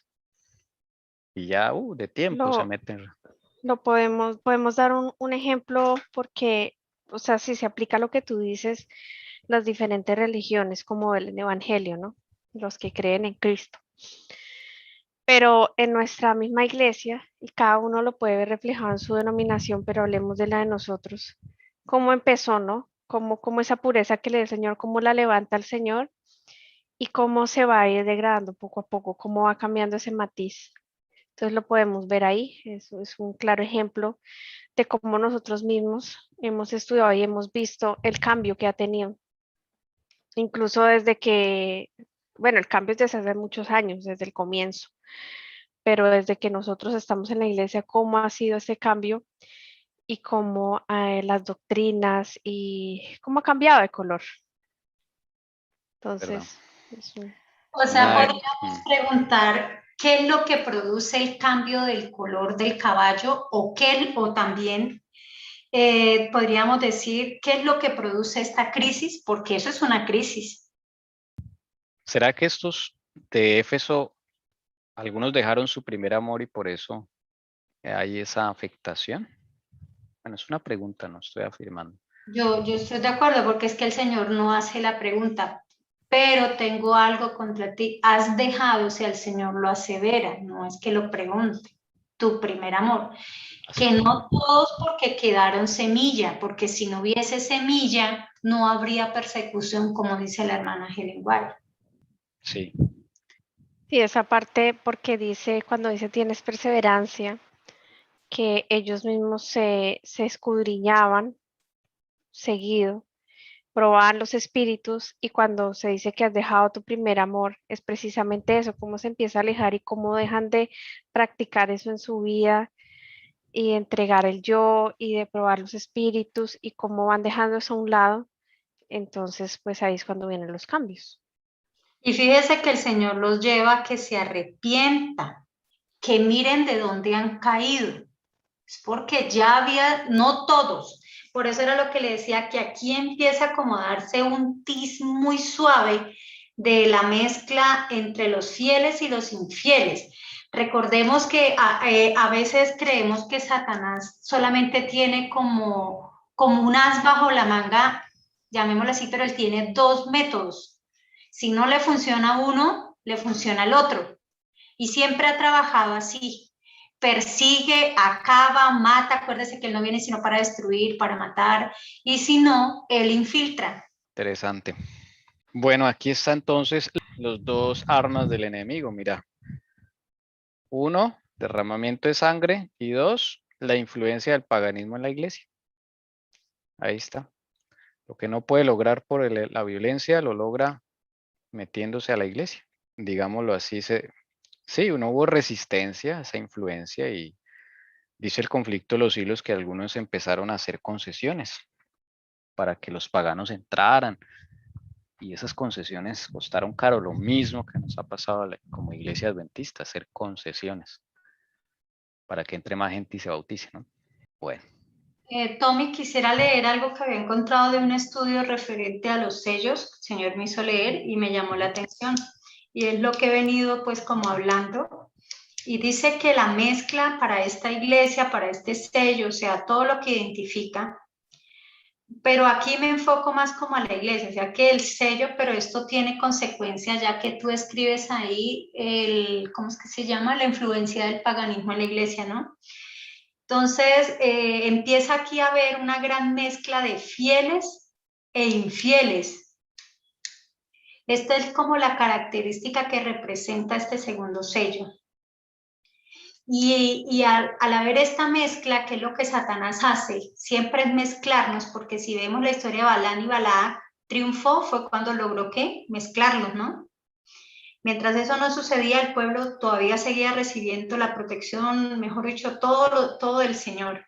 y ya de tiempo se Lo, meten. lo podemos dar un ejemplo porque, o sea, si se aplica lo que tú dices, las diferentes religiones, como el evangelio, ¿no? Los que creen en Cristo. Pero en nuestra misma iglesia, y cada uno lo puede ver reflejado en su denominación, pero hablemos de la de nosotros. ¿Cómo empezó, no? Cómo esa pureza que le da el Señor, cómo la levanta el Señor y cómo se va a ir degradando poco a poco, cómo va cambiando ese matiz. Entonces lo podemos ver ahí, eso es un claro ejemplo de cómo nosotros mismos hemos estudiado y hemos visto el cambio que ha tenido, incluso desde que, bueno, el cambio es desde hace muchos años, desde el comienzo, pero desde que nosotros estamos en la iglesia, cómo ha sido ese cambio y cómo las doctrinas y cómo ha cambiado de color. ¿Verdad? Entonces, es un- O sea, Una, podríamos preguntar qué es lo que produce el cambio del color del caballo o también podríamos decir qué es lo que produce esta crisis, porque eso es una crisis. ¿será que estos de Éfeso, algunos dejaron su primer amor y por eso hay esa afectación? Bueno, es una pregunta, no estoy afirmando. Yo estoy de acuerdo porque es que el Señor no hace la pregunta, pero tengo algo contra ti. Has dejado, o sea, el Señor lo asevera, no es que lo pregunte, tu primer amor. Que no todos porque quedaron semilla, porque si no hubiese semilla, no habría persecución, como dice la hermana Helen White. Sí, Sí, esa parte porque dice, cuando dice tienes perseverancia, que ellos mismos se escudriñaban seguido, probaban los espíritus y cuando se dice que has dejado tu primer amor, es precisamente eso, cómo se empieza a alejar y cómo dejan de practicar eso en su vida y entregar el yo y de probar los espíritus y cómo van dejando eso a un lado. Entonces, pues ahí es cuando vienen los cambios. Y fíjese que el Señor los lleva a que se arrepientan, que miren de dónde han caído. Es porque ya había, no todos, Por eso era lo que le decía, que aquí empieza a acomodarse un tiz muy suave de la mezcla entre los fieles y los infieles. Recordemos que a veces creemos que Satanás solamente tiene como un as bajo la manga, llamémoslo así, pero él tiene dos métodos. Si no le funciona uno, le funciona el otro. Y siempre ha trabajado así. Persigue, acaba, mata. Acuérdese que él no viene sino para destruir, para matar. Y si no, él infiltra. Interesante. Bueno, aquí está entonces los dos armas del enemigo, mira. Uno, derramamiento de sangre, y dos, la influencia del paganismo en la iglesia. Ahí está. Lo que no puede lograr por la violencia, lo logra metiéndose a la iglesia. Digámoslo así, sí, no hubo resistencia a esa influencia y dice el conflicto de los siglos que algunos empezaron a hacer concesiones para que los paganos entraran. Y esas concesiones costaron caro, lo mismo que nos ha pasado como iglesia adventista, hacer concesiones para que entre más gente y se bautice, ¿no? Bueno. Tommy, quisiera leer algo que había encontrado de un estudio referente a los sellos. El Señor me hizo leer y me llamó la atención. Y es lo que he venido pues como hablando. Y dice que la mezcla para esta iglesia, para este sello, o sea, todo lo que identifica, pero aquí me enfoco más como a la iglesia, o sea que el sello, pero esto tiene consecuencias ya que tú escribes ahí ¿cómo es que se llama? La influencia del paganismo en la iglesia, ¿no? Entonces, empieza aquí a haber una gran mezcla de fieles e infieles. Esta es como la característica que representa este segundo sello. Y al haber esta mezcla, que es lo que Satanás hace, siempre es mezclarnos, porque si vemos la historia de Balán y Balac, triunfó fue cuando logró, ¿qué? Mezclarlos, ¿no? Mientras eso no sucedía, el pueblo todavía seguía recibiendo la protección, mejor dicho, todo del Señor.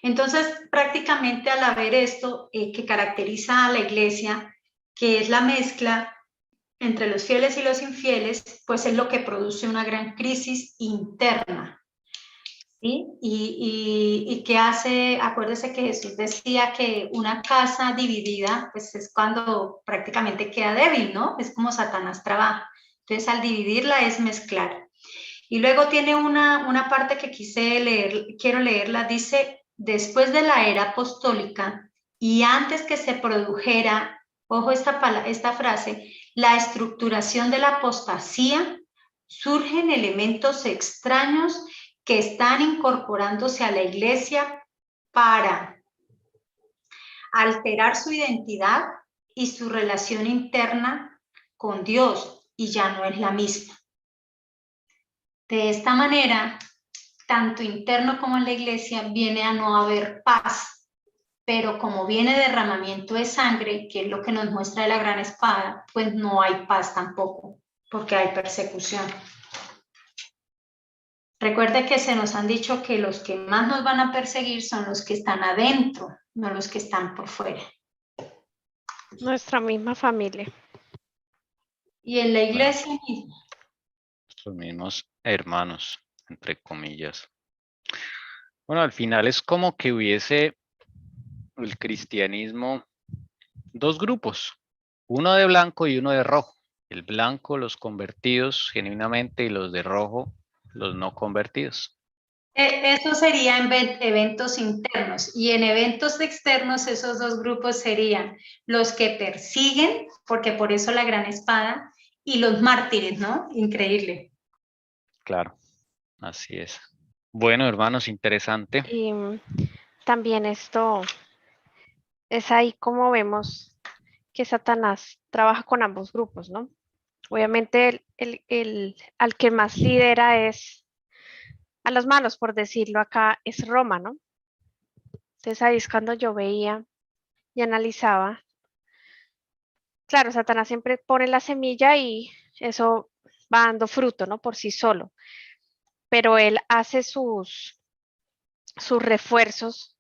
Entonces, prácticamente al haber esto que caracteriza a la iglesia, que es la mezcla entre los fieles y los infieles, pues es lo que produce una gran crisis interna. ¿Sí? Y que hace, acuérdese que Jesús decía que una casa dividida, pues es cuando prácticamente queda débil, ¿no? Es como Satanás trabaja. Entonces, al dividirla es mezclar. Y luego tiene una parte que quiero leerla, dice, después de la era apostólica y antes que se produjera, ojo esta frase, la estructuración de la apostasía, surgen elementos extraños que están incorporándose a la iglesia para alterar su identidad y su relación interna con Dios, y ya no es la misma. De esta manera, tanto interno como en la iglesia, viene a no haber paz, pero como viene derramamiento de sangre, que es lo que nos muestra la gran espada, pues no hay paz tampoco, porque hay persecución. Recuerde que se nos han dicho que los que más nos van a perseguir son los que están adentro, no los que están por fuera. Nuestra misma familia. Y en la iglesia misma. Nuestros mismos hermanos, entre comillas. Bueno, al final es como que hubiese el cristianismo dos grupos, uno de blanco y uno de rojo. El blanco, los convertidos genuinamente, y los de rojo, los no convertidos. Eso sería en eventos internos, y en eventos externos esos dos grupos serían los que persiguen, porque por eso la gran espada, y los mártires, ¿no? Increíble. Claro, así es. Bueno, hermanos, interesante. Y también esto es ahí como vemos que Satanás trabaja con ambos grupos, ¿no? Obviamente al que más lidera es a los malos, por decirlo acá, es Roma, ¿no? Entonces ahí es cuando yo veía y analizaba. Claro, Satanás siempre pone la semilla y eso va dando fruto, ¿no? Por sí solo. Pero él hace sus refuerzos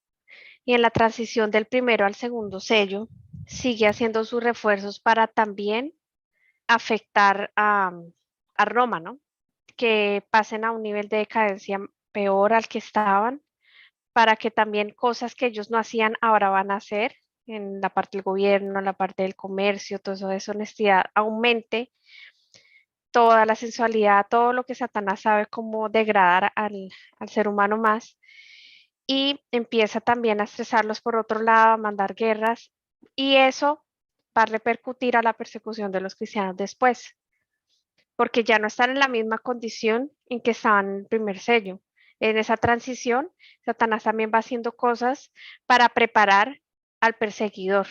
y en la transición del primero al segundo sello sigue haciendo sus refuerzos para también afectar a Roma, ¿no? Que pasen a un nivel de decadencia peor al que estaban para que también cosas que ellos no hacían ahora van a hacer en la parte del gobierno, en la parte del comercio, todo eso de deshonestidad, aumente toda la sensualidad, todo lo que Satanás sabe cómo degradar al ser humano más, y empieza también a estresarlos por otro lado, a mandar guerras, y eso va a repercutir a la persecución de los cristianos después, porque ya no están en la misma condición en que estaban en el primer sello. En esa transición, Satanás también va haciendo cosas para preparar al perseguidor,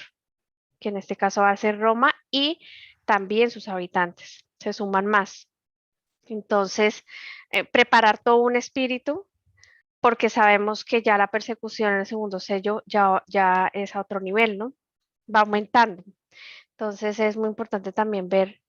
que en este caso va a ser Roma, y también sus habitantes, se suman más. Entonces, preparar todo un espíritu, porque sabemos que ya la persecución en el segundo sello ya es a otro nivel, ¿no? Va aumentando. Entonces, es muy importante también ver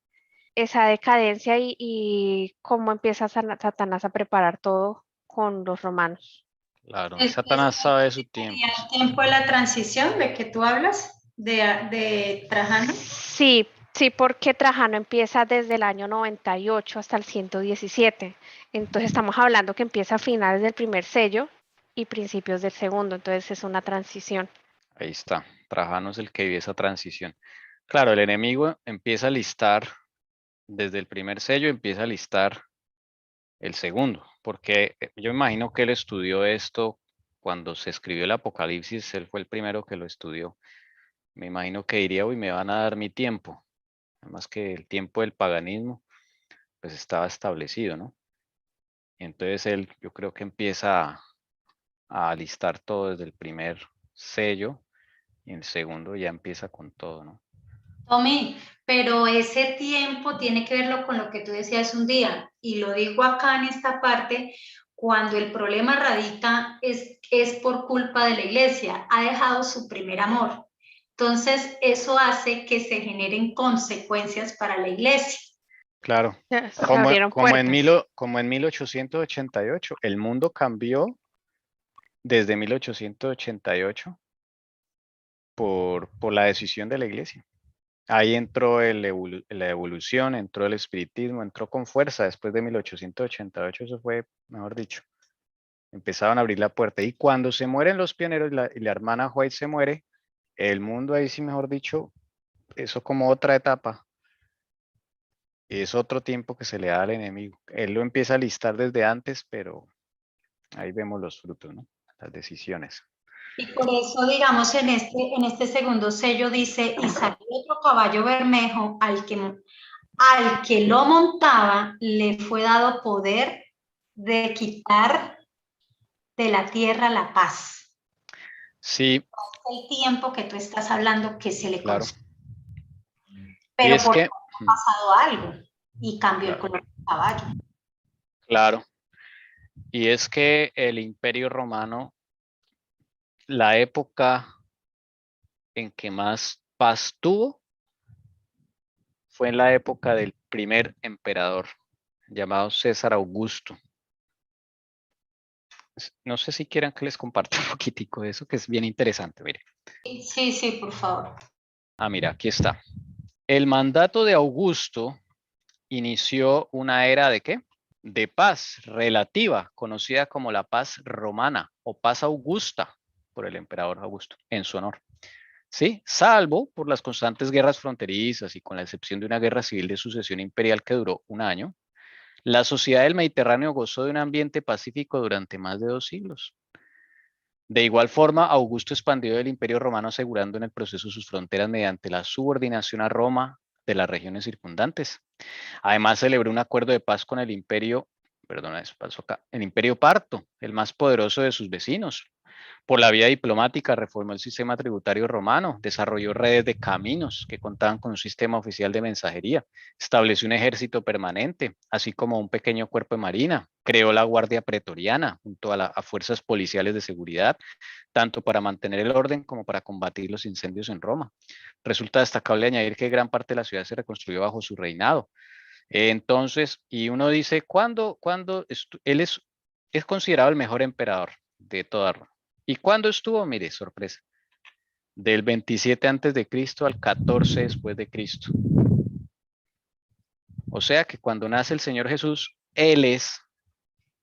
esa decadencia y cómo empieza Satanás a preparar todo con los romanos. Claro, ¿Este Satanás sabe de su sería tiempo. el tiempo de la transición de que tú hablas, de Trajano? Sí, sí, porque Trajano empieza desde el año 98 hasta el 117. Entonces estamos hablando que empieza a finales del primer sello y principios del segundo. Entonces es una transición. Ahí está. Trajano es el que vive esa transición. Claro, el enemigo empieza a listar, desde el primer sello empieza a listar el segundo, porque yo imagino que él estudió esto cuando se escribió el Apocalipsis, él fue el primero que lo estudió. Me imagino que diría, uy, me van a dar mi tiempo. Además que el tiempo del paganismo, pues estaba establecido, ¿no? Entonces él, yo creo que empieza a alistar todo desde el primer sello y el segundo ya empieza con todo, ¿no? Tommy, pero ese tiempo tiene que verlo con lo que tú decías un día, y lo digo acá en esta parte, cuando el problema radica es por culpa de la iglesia, ha dejado su primer amor. Entonces, eso hace que se generen consecuencias para la iglesia. Claro, Se abrieron puertas. como en 1888, el mundo cambió desde 1888 por la decisión de la iglesia. Ahí entró la evolución, entró el espiritismo, entró con fuerza después de 1888, eso fue, mejor dicho, empezaron a abrir la puerta. Y cuando se mueren los pioneros y la hermana White se muere, el mundo ahí sí, mejor dicho, eso como otra etapa, es otro tiempo que se le da al enemigo. Él lo empieza a listar desde antes, pero ahí vemos los frutos, ¿no? Las decisiones. Y por eso, digamos, en este segundo sello dice, y salió otro caballo bermejo al que lo montaba le fue dado poder de quitar de la tierra la paz. Sí, El tiempo que tú estás hablando que se le claro. concede. Y Pero es por que, eso ha pasado algo y cambió el claro, color del caballo. claro. Y es que el Imperio Romano, la época en que más paz tuvo, fue en la época del primer emperador, llamado César Augusto. No sé si quieran que les comparta un poquitico de eso, que es bien interesante, mire. Sí, sí, por favor. Ah, mira, aquí está. El mandato de Augusto inició una era ¿de qué? De paz relativa, conocida como la paz romana o paz augusta por el emperador Augusto, en su honor. Sí, salvo por las constantes guerras fronterizas y con la excepción de una guerra civil de sucesión imperial que duró un año, la sociedad del Mediterráneo gozó de un ambiente pacífico durante más de 2 siglos. De igual forma, Augusto expandió el Imperio Romano asegurando en el proceso sus fronteras mediante la subordinación a Roma de las regiones circundantes. Además, celebró un acuerdo de paz con el Imperio, perdona, eso pasó acá, el Imperio Parto, el más poderoso de sus vecinos. Por la vía diplomática reformó el sistema tributario romano, desarrolló redes de caminos que contaban con un sistema oficial de mensajería, estableció un ejército permanente, así como un pequeño cuerpo de marina, creó la Guardia Pretoriana junto a fuerzas policiales de seguridad, tanto para mantener el orden como para combatir los incendios en Roma. Resulta destacable añadir que gran parte de la ciudad se reconstruyó bajo su reinado. Entonces, y uno dice, ¿cuándo él es considerado el mejor emperador de toda Roma? ¿Y cuándo estuvo? Mire, sorpresa. Del 27 antes de Cristo al 14 después de Cristo. O sea que cuando nace el Señor Jesús, Él es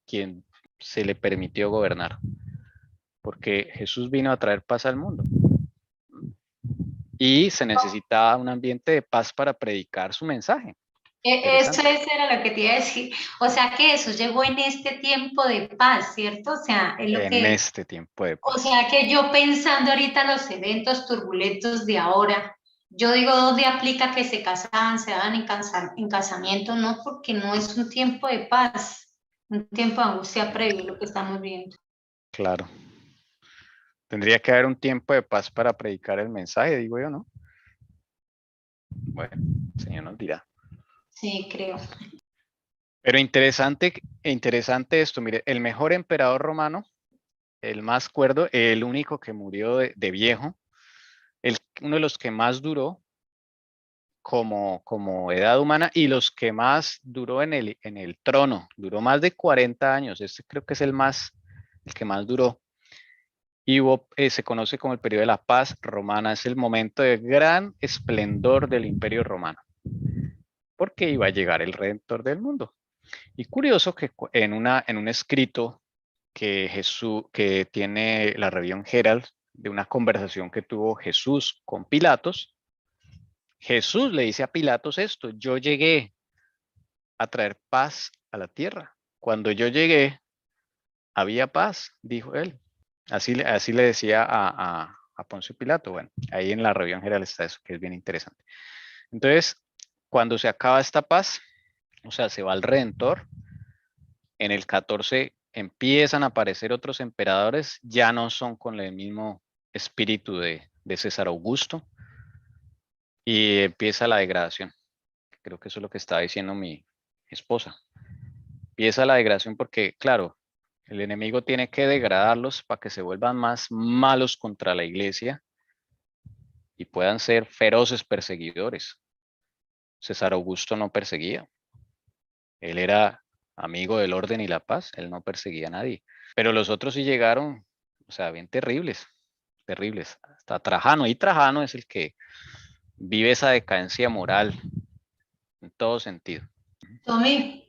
quien se le permitió gobernar. porque Jesús vino a traer paz al mundo. Y se necesitaba un ambiente de paz para predicar su mensaje. Eso Interesante. era lo que te iba a decir. O sea que Jesús llegó en este tiempo de paz, ¿cierto? O sea, es lo En que, este tiempo de o paz. sea que yo pensando ahorita los eventos turbulentos de ahora, yo digo, ¿dónde aplica que se casaban, se daban en casamiento? No, porque no es un tiempo de paz, un tiempo de angustia previo, lo que estamos viendo. Claro. Tendría que haber un tiempo de paz para predicar el mensaje, digo yo, ¿no? Bueno, el Señor nos dirá. Sí, creo. Pero interesante esto. Mire, el mejor emperador romano, el más cuerdo, el único que murió de viejo, uno de los que más duró como edad humana y los que más duró en el trono, duró más de 40 años. Este creo que es el que más duró. Y se conoce como el periodo de la paz romana, es el momento de gran esplendor del imperio romano, porque iba a llegar el redentor del mundo. Y curioso que en un escrito que tiene la Revión Herald, de una conversación que tuvo Jesús con Pilatos, Jesús le dice a Pilatos esto: yo llegué a traer paz a la tierra. Cuando yo llegué, había paz, dijo él. Así le decía a Poncio Pilato. Bueno, ahí en la Revión General está eso, que es bien interesante. Entonces, cuando se acaba esta paz, o sea, se va el Redentor, en el 14 empiezan a aparecer otros emperadores, ya no son con el mismo espíritu de César Augusto, y empieza la degradación. Creo que eso es lo que estaba diciendo mi esposa. Empieza la degradación porque, claro, el enemigo tiene que degradarlos para que se vuelvan más malos contra la iglesia y puedan ser feroces perseguidores. César Augusto no perseguía. Él era amigo del orden y la paz. Él no perseguía a nadie. Pero los otros sí llegaron, o sea, bien terribles, terribles. Hasta Trajano. Y Trajano es el que vive esa decadencia moral en todo sentido. Tommy,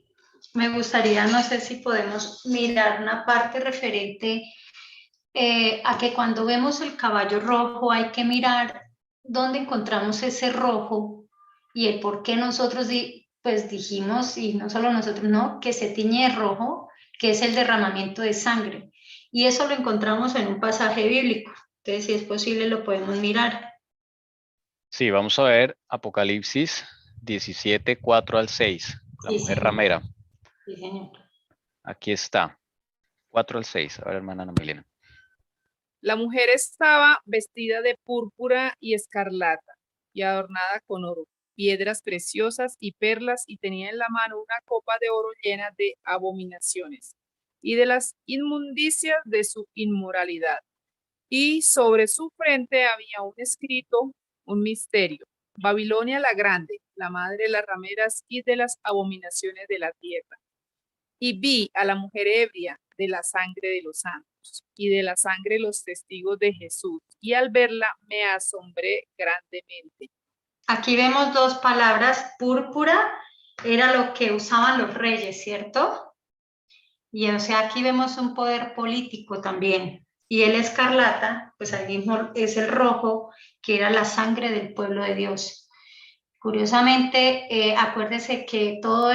me gustaría, no sé si podemos mirar una parte referente a que cuando vemos el caballo rojo hay que mirar dónde encontramos ese rojo y el por qué nosotros pues dijimos, y no solo nosotros, no, que se tiñe de rojo, que es el derramamiento de sangre. Y eso lo encontramos en un pasaje bíblico. Entonces, si es posible, lo podemos mirar. Sí, vamos a ver Apocalipsis 17, 4 al 6. La Sí, mujer señor. ramera. Sí, señor. Aquí está. 4 al 6. A ver, hermana Ana Milena. La mujer estaba vestida de púrpura y escarlata y adornada con oro, piedras preciosas y perlas, y tenía en la mano una copa de oro llena de abominaciones y de las inmundicias de su inmoralidad. Y sobre su frente había un escrito, un misterio: Babilonia la Grande, la madre de las rameras y de las abominaciones de la tierra. Y vi a la mujer ebria de la sangre de los santos y de la sangre de los testigos de Jesús, y al verla me asombré grandemente. Aquí vemos dos palabras. Púrpura era lo que usaban los reyes, ¿cierto? Y o sea, aquí vemos un poder político también. Y el escarlata, pues al mismo es el rojo, que era la sangre del pueblo de Dios. Curiosamente, acuérdese que todo,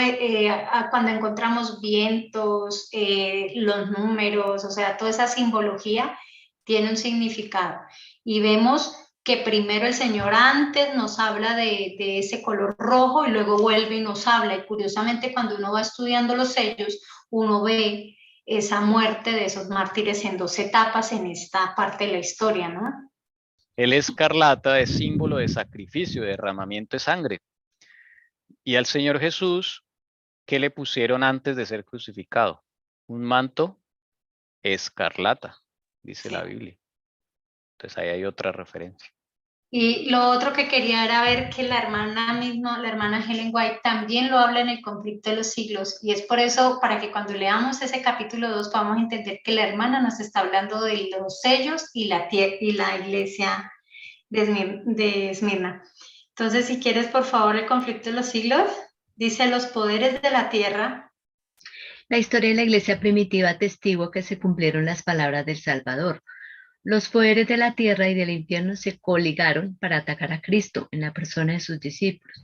cuando encontramos vientos, los números, o sea, toda esa simbología tiene un significado. Y vemos que primero el Señor antes nos habla de ese color rojo y luego vuelve y nos habla. Y curiosamente, cuando uno va estudiando los sellos, uno ve esa muerte de esos mártires en dos etapas en esta parte de la historia, ¿no? El escarlata es símbolo de sacrificio, de derramamiento de sangre. Y al Señor Jesús, ¿qué le pusieron antes de ser crucificado? Un manto escarlata, dice la Biblia. Entonces ahí hay otra referencia. Y lo otro que quería era ver que la hermana misma, la hermana Helen White, también lo habla en el conflicto de los siglos. Y es por eso, para que cuando leamos ese capítulo 2 podamos entender que la hermana nos está hablando de los sellos y la iglesia de Esmirna. Entonces, si quieres, por favor, el conflicto de los siglos, dice: los poderes de la tierra La historia de la iglesia primitiva atestigua que se cumplieron las palabras del Salvador. Los poderes de la tierra y del infierno se coligaron para atacar a Cristo en la persona de sus discípulos.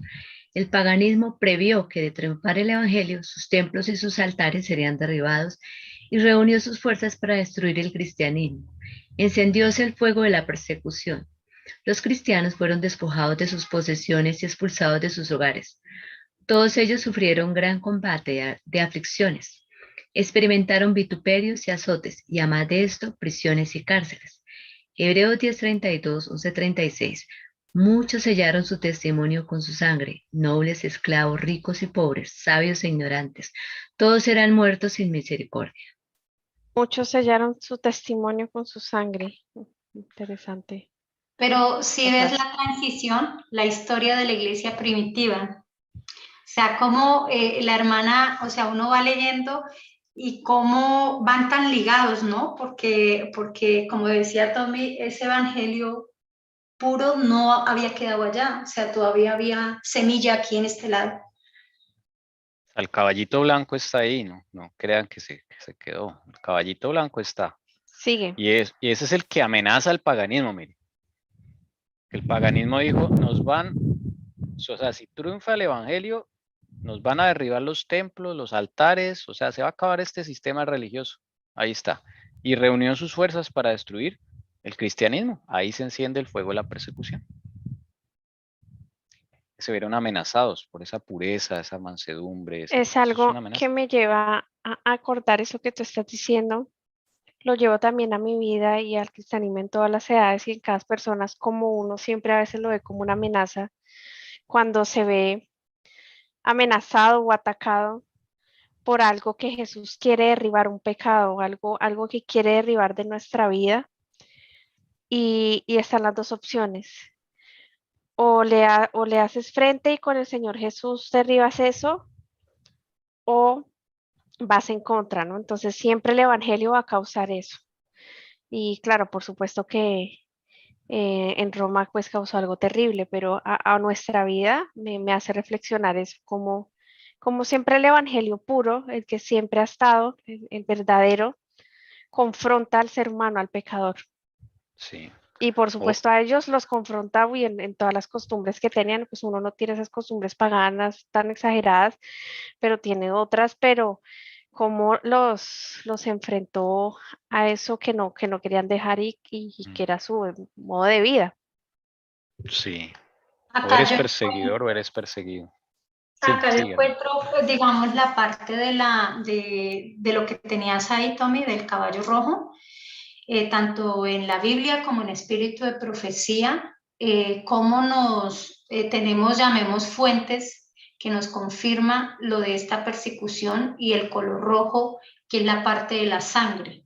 El paganismo previó que de triunfar el Evangelio, sus templos y sus altares serían derribados y reunió sus fuerzas para destruir el cristianismo. Encendióse el fuego de la persecución. Los cristianos fueron despojados de sus posesiones y expulsados de sus hogares. Todos ellos sufrieron gran combate de aflicciones. Experimentaron vituperios y azotes, y además de esto, prisiones y cárceles. Hebreos 10:32, 11:36. Muchos sellaron su testimonio con su sangre, nobles, esclavos, ricos y pobres, sabios e ignorantes. Todos eran muertos sin misericordia. Muchos sellaron su testimonio con su sangre. Interesante. Pero si Esa ves frase. la transición, la historia de la iglesia primitiva, o sea, cómo la hermana, o sea, uno va leyendo y cómo van tan ligados, ¿no? Porque como decía Tommy, ese evangelio puro no había quedado allá, o sea, todavía había semilla aquí en este lado. El caballito blanco está ahí, no crean que se quedó. El caballito blanco está. Sigue. Y ese es el que amenaza al paganismo, mire. El paganismo dijo, o sea, si triunfa el evangelio, nos van a derribar los templos, los altares, o sea, se va a acabar este sistema religioso. Ahí está. Y reunió sus fuerzas para destruir el cristianismo. Ahí se enciende el fuego de la persecución. Se vieron amenazados por esa pureza, esa mansedumbre. Es Eso es una algo amenaza. que me lleva a acordar eso que tú estás diciendo. Lo llevo también a mi vida y al cristianismo en todas las edades y en cada persona, como uno siempre a veces lo ve como una amenaza cuando se ve amenazado o atacado por algo que Jesús quiere derribar, un pecado, algo que quiere derribar de nuestra vida. Y están las dos opciones. O le haces frente y con el Señor Jesús derribas eso, o vas en contra, ¿no? Entonces siempre el Evangelio va a causar eso. Y claro, por supuesto que en Roma pues causó algo terrible, pero a nuestra vida me hace reflexionar eso, como siempre el Evangelio puro, el que siempre ha estado, el verdadero, confronta al ser humano, al pecador. Sí. Y por O, supuesto a ellos los confronta y en todas las costumbres que tenían, pues uno no tiene esas costumbres paganas tan exageradas, pero tiene otras, pero cómo los enfrentó a eso que no querían dejar y que era su modo de vida. sí. O Acá eres yo, perseguidor o eres perseguido. Sí, acá yo sí, hermano. encuentro, pues, digamos, la parte de lo que tenías ahí, Tommy, del caballo rojo, tanto en la Biblia como en espíritu de profecía, cómo tenemos, llamemos, fuentes que nos confirma lo de esta persecución y el color rojo, que es la parte de la sangre.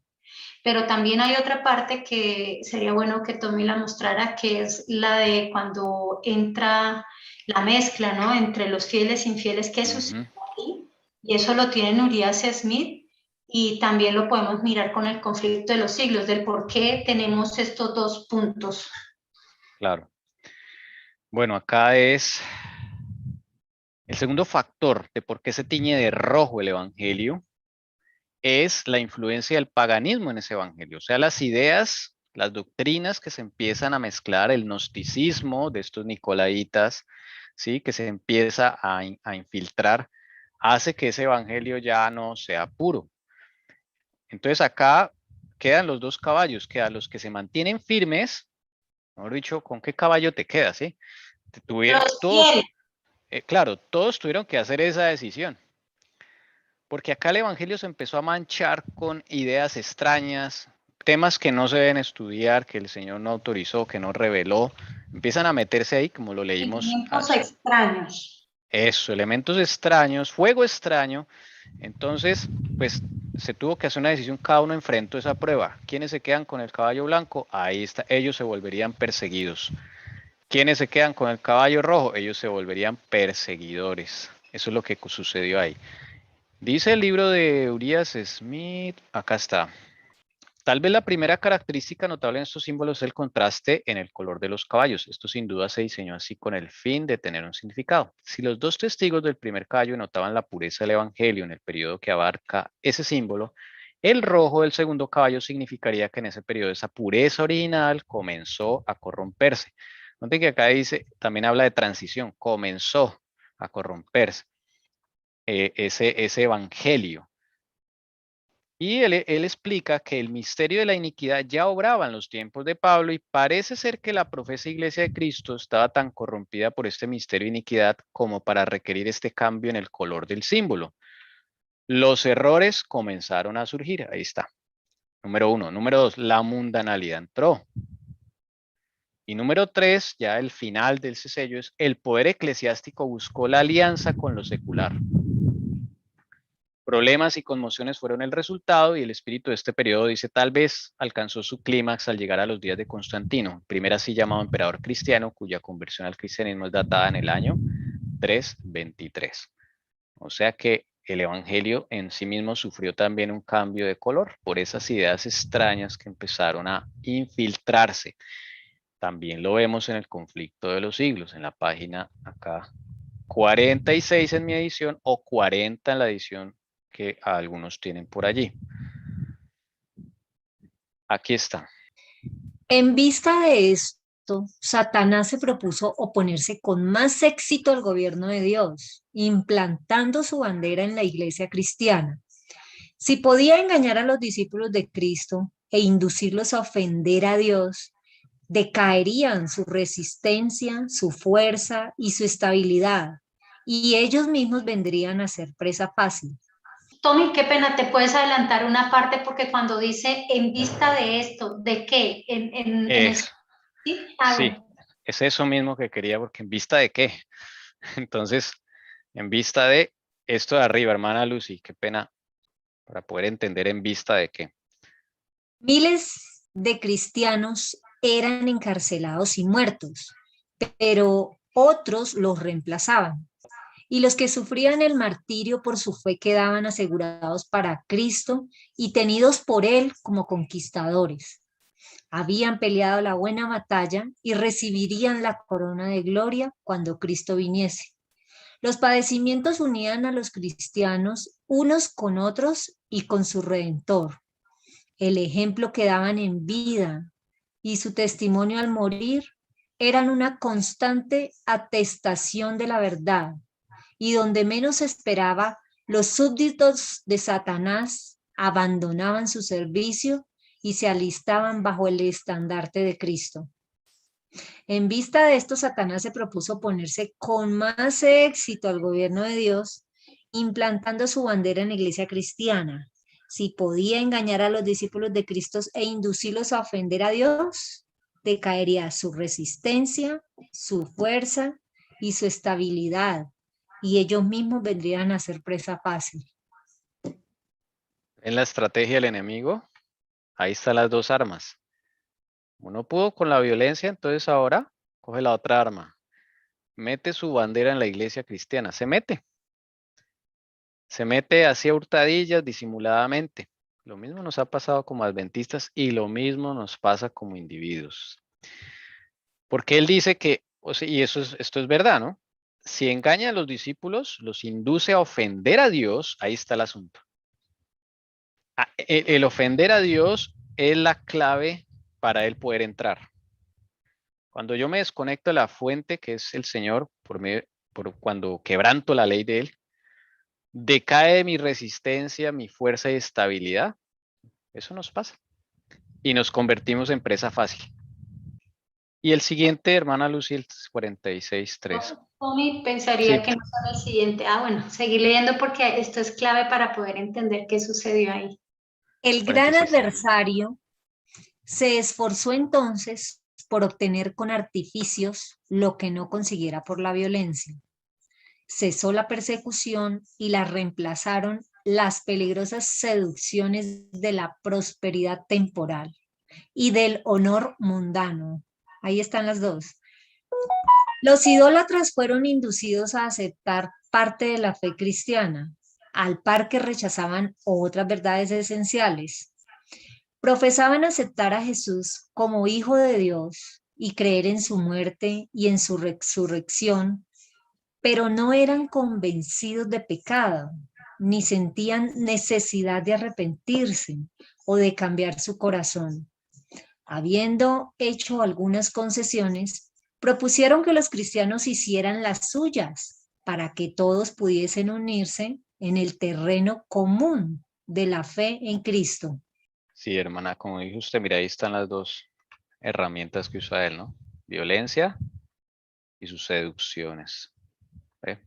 Pero también hay otra parte que sería bueno que Tommy la mostrara, que es la de cuando entra la mezcla, ¿no? Entre los fieles e infieles, ¿qué sucede ahí? Y eso lo tiene Urias Smith, y también lo podemos mirar con el conflicto de los siglos, del por qué tenemos estos dos puntos. Claro. Bueno, acá es el segundo factor de por qué se tiñe de rojo el evangelio, es la influencia del paganismo en ese evangelio. O sea, las ideas, las doctrinas que se empiezan a mezclar, el gnosticismo de estos nicolaitas, ¿sí? Que se empieza a infiltrar, hace que ese evangelio ya no sea puro. Entonces acá quedan los dos caballos, quedan los que se mantienen firmes, mejor dicho, ¿con qué caballo te quedas? ¿Sí? Los Todos, fieles. claro, todos tuvieron que hacer esa decisión. Porque acá el evangelio se empezó a manchar con ideas extrañas, temas que no se deben estudiar, que el Señor no autorizó, que no reveló. Empiezan a meterse ahí, como lo leímos Elementos hace. extraños. Eso, elementos extraños, fuego extraño. Entonces, pues se tuvo que hacer una decisión, cada uno enfrentó esa prueba. ¿Quiénes se quedan con el caballo blanco? Ahí está, ellos se volverían perseguidos. ¿Quiénes se quedan con el caballo rojo? Ellos se volverían perseguidores. Eso es lo que sucedió ahí. Dice el libro de Urias Smith, acá está. Tal vez la primera característica notable en estos símbolos es el contraste en el color de los caballos. Esto sin duda se diseñó así con el fin de tener un significado. Si los dos testigos del primer caballo notaban la pureza del evangelio en el periodo que abarca ese símbolo, el rojo del segundo caballo significaría que en ese periodo esa pureza original comenzó a corromperse. Noten que acá dice, también habla de transición, comenzó a corromperse ese evangelio. Y él explica que el misterio de la iniquidad ya obraba en los tiempos de Pablo y parece ser que la profesa iglesia de Cristo estaba tan corrompida por este misterio de iniquidad como para requerir este cambio en el color del símbolo. Los errores comenzaron a surgir. Ahí está. Número 1. Número 2. La mundanalidad entró. Y número 3, ya el final del sello, es el poder eclesiástico buscó la alianza con lo secular. Problemas y conmociones fueron el resultado y el espíritu de este periodo, dice, tal vez alcanzó su clímax al llegar a los días de Constantino, primer así llamado emperador cristiano, cuya conversión al cristianismo es datada en el año 323. O sea que el evangelio en sí mismo sufrió también un cambio de color por esas ideas extrañas que empezaron a infiltrarse. También lo vemos en el conflicto de los siglos, en la página acá 46 en mi edición o 40 en la edición que algunos tienen por allí. Aquí está. En vista de esto, Satanás se propuso oponerse con más éxito al gobierno de Dios, implantando su bandera en la iglesia cristiana. Si podía engañar a los discípulos de Cristo e inducirlos a ofender a Dios, decaerían su resistencia, su fuerza y su estabilidad, y ellos mismos vendrían a ser presa fácil. Tommy, qué pena, te puedes adelantar una parte porque cuando dice en vista de esto, ¿de qué? ¿Sí? Sí, es eso mismo que quería, porque en vista de qué. Entonces, en vista de esto de arriba, hermana Lucy, qué pena, para poder entender en vista de qué. Miles de cristianos eran encarcelados y muertos, pero otros los reemplazaban. Y los que sufrían el martirio por su fe quedaban asegurados para Cristo y tenidos por Él como conquistadores. Habían peleado la buena batalla y recibirían la corona de gloria cuando Cristo viniese. Los padecimientos unían a los cristianos unos con otros y con su Redentor. El ejemplo que daban en vida y su testimonio al morir eran una constante atestación de la verdad, y donde menos esperaba, los súbditos de Satanás abandonaban su servicio y se alistaban bajo el estandarte de Cristo. En vista de esto, Satanás se propuso oponerse con más éxito al gobierno de Dios, implantando su bandera en la iglesia cristiana. Si podía engañar a los discípulos de Cristo e inducirlos a ofender a Dios, decaería su resistencia, su fuerza y su estabilidad, y ellos mismos vendrían a ser presa fácil. En la estrategia del enemigo, ahí están las dos armas. Uno pudo con la violencia, entonces ahora coge la otra arma. Mete su bandera en la iglesia cristiana. Se mete así a hurtadillas, disimuladamente. Lo mismo nos ha pasado como adventistas y lo mismo nos pasa como individuos. Porque él dice que, y esto es verdad, ¿no? Si engaña a los discípulos, los induce a ofender a Dios, ahí está el asunto. El ofender a Dios es la clave para él poder entrar. Cuando yo me desconecto de la fuente, que es el Señor, cuando quebranto la ley de él, decae mi resistencia, mi fuerza y estabilidad. Eso nos pasa. Y nos convertimos en presa fácil. Y el siguiente, hermana Lucy, el 46.3. Tommy, pensaría Sí. que no son el siguiente. Bueno, seguir leyendo porque esto es clave para poder entender qué sucedió ahí. El gran 46. adversario se esforzó entonces por obtener con artificios lo que no consiguiera por la violencia. Cesó la persecución y la reemplazaron las peligrosas seducciones de la prosperidad temporal y del honor mundano. Ahí están las dos. Los idólatras fueron inducidos a aceptar parte de la fe cristiana, al par que rechazaban otras verdades esenciales. Profesaban aceptar a Jesús como Hijo de Dios y creer en su muerte y en su resurrección, pero no eran convencidos de pecado, ni sentían necesidad de arrepentirse o de cambiar su corazón. Habiendo hecho algunas concesiones, propusieron que los cristianos hicieran las suyas para que todos pudiesen unirse en el terreno común de la fe en Cristo. Sí, hermana, como dijo usted, mira, ahí están las dos herramientas que usa él, ¿no? Violencia y sus seducciones. ¿Ve?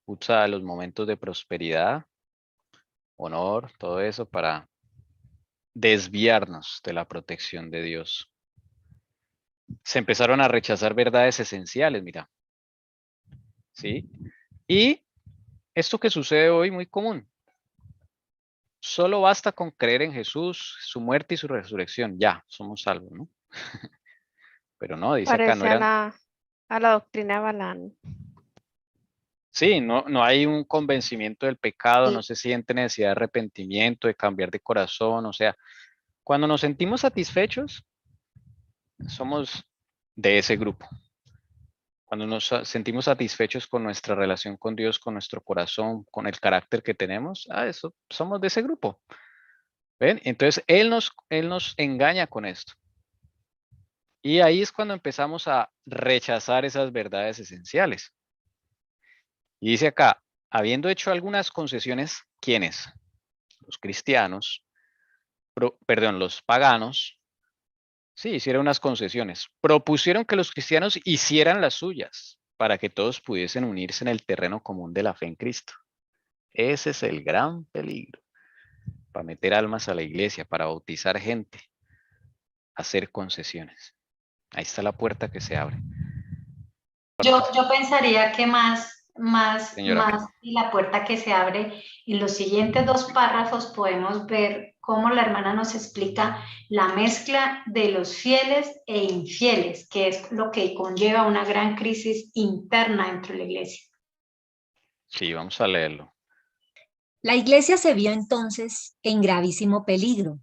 Usa los momentos de prosperidad, honor, todo eso para desviarnos de la protección de Dios. Se empezaron a rechazar verdades esenciales, mira. ¿Sí? Y esto que sucede hoy, muy común. Solo basta con creer en Jesús, su muerte y su resurrección. Ya, somos salvos, ¿no? Pero no, dice acá, no Parece eran. a la doctrina de Balaam. Sí, no hay un convencimiento del pecado, Sí. no se siente necesidad de arrepentimiento, de cambiar de corazón. O sea, cuando nos sentimos satisfechos, somos de ese grupo. Cuando nos sentimos satisfechos con nuestra relación con Dios, con nuestro corazón, con el carácter que tenemos, eso, somos de ese grupo. ¿Ven? Entonces, Él nos engaña con esto. Y ahí es cuando empezamos a rechazar esas verdades esenciales. Y dice acá, habiendo hecho algunas concesiones, ¿quiénes? Los cristianos, perdón, los paganos, sí, hicieron unas concesiones. Propusieron que los cristianos hicieran las suyas para que todos pudiesen unirse en el terreno común de la fe en Cristo. Ese es el gran peligro. Para meter almas a la iglesia, para bautizar gente, hacer concesiones. Ahí está la puerta que se abre. Yo pensaría que Señora. más y la puerta que se abre, en los siguientes dos párrafos podemos ver cómo la hermana nos explica la mezcla de los fieles e infieles, que es lo que conlleva una gran crisis interna dentro de la iglesia. Sí, vamos a leerlo. La iglesia se vio entonces en gravísimo peligro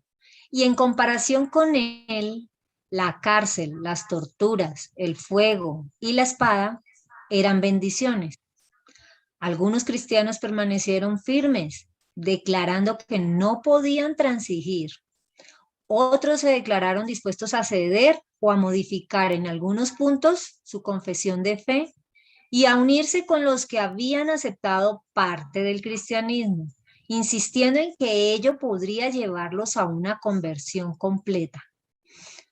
y en comparación con él, la cárcel, las torturas, el fuego y la espada eran bendiciones. Algunos cristianos permanecieron firmes, declarando que no podían transigir. Otros se declararon dispuestos a ceder o a modificar en algunos puntos su confesión de fe y a unirse con los que habían aceptado parte del cristianismo, insistiendo en que ello podría llevarlos a una conversión completa.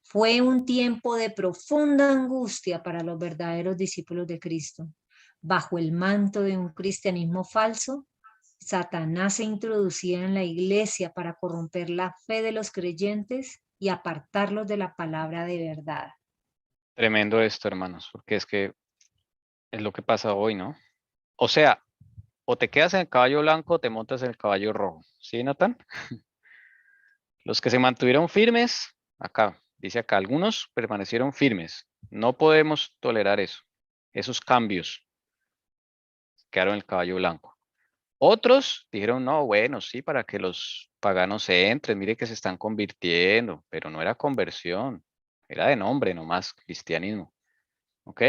Fue un tiempo de profunda angustia para los verdaderos discípulos de Cristo. Bajo el manto de un cristianismo falso, Satanás se introducía en la iglesia para corromper la fe de los creyentes y apartarlos de la palabra de verdad. Tremendo esto, hermanos, porque es que es lo que pasa hoy, ¿no? O sea, o te quedas en el caballo blanco o te montas en el caballo rojo. ¿Sí, Natán? Los que se mantuvieron firmes, acá, dice acá, algunos permanecieron firmes. No podemos tolerar eso, esos cambios. Quedaron en el caballo blanco. Otros dijeron, no, bueno, sí, para que los paganos se entren, mire que se están convirtiendo, pero no era conversión, era de nombre nomás, cristianismo. ¿Ok?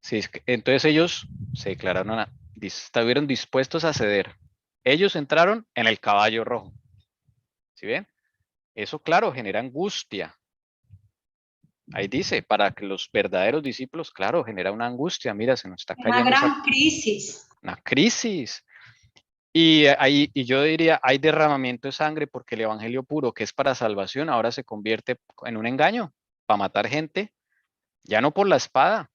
Sí, entonces ellos se declararon, estuvieron dispuestos a ceder. Ellos entraron en el caballo rojo. ¿Sí ven? Eso, claro, genera angustia. Ahí dice, para que los verdaderos discípulos, claro, genera una angustia. Mira, se nos está Una cayendo gran crisis. una crisis. Y yo diría, hay derramamiento de sangre porque el evangelio puro, que es para salvación, ahora se convierte en un engaño, para matar gente, ya no por la espada,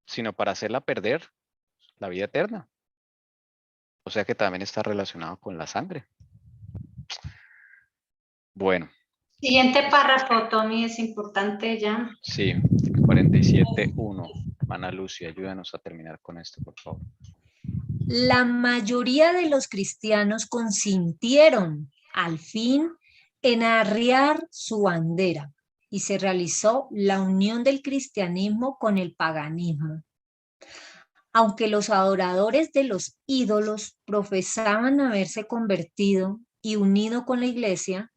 sino para hacerla perder la vida eterna. O sea que también está relacionado con la sangre. Bueno. Siguiente párrafo, Tommy, es importante ya. Sí, 47.1. Hermana Lucy, ayúdanos a terminar con esto, por favor. La mayoría de los cristianos consintieron al fin en arriar su bandera y se realizó la unión del cristianismo con el paganismo. Aunque los adoradores de los ídolos profesaban haberse convertido y unido con la iglesia,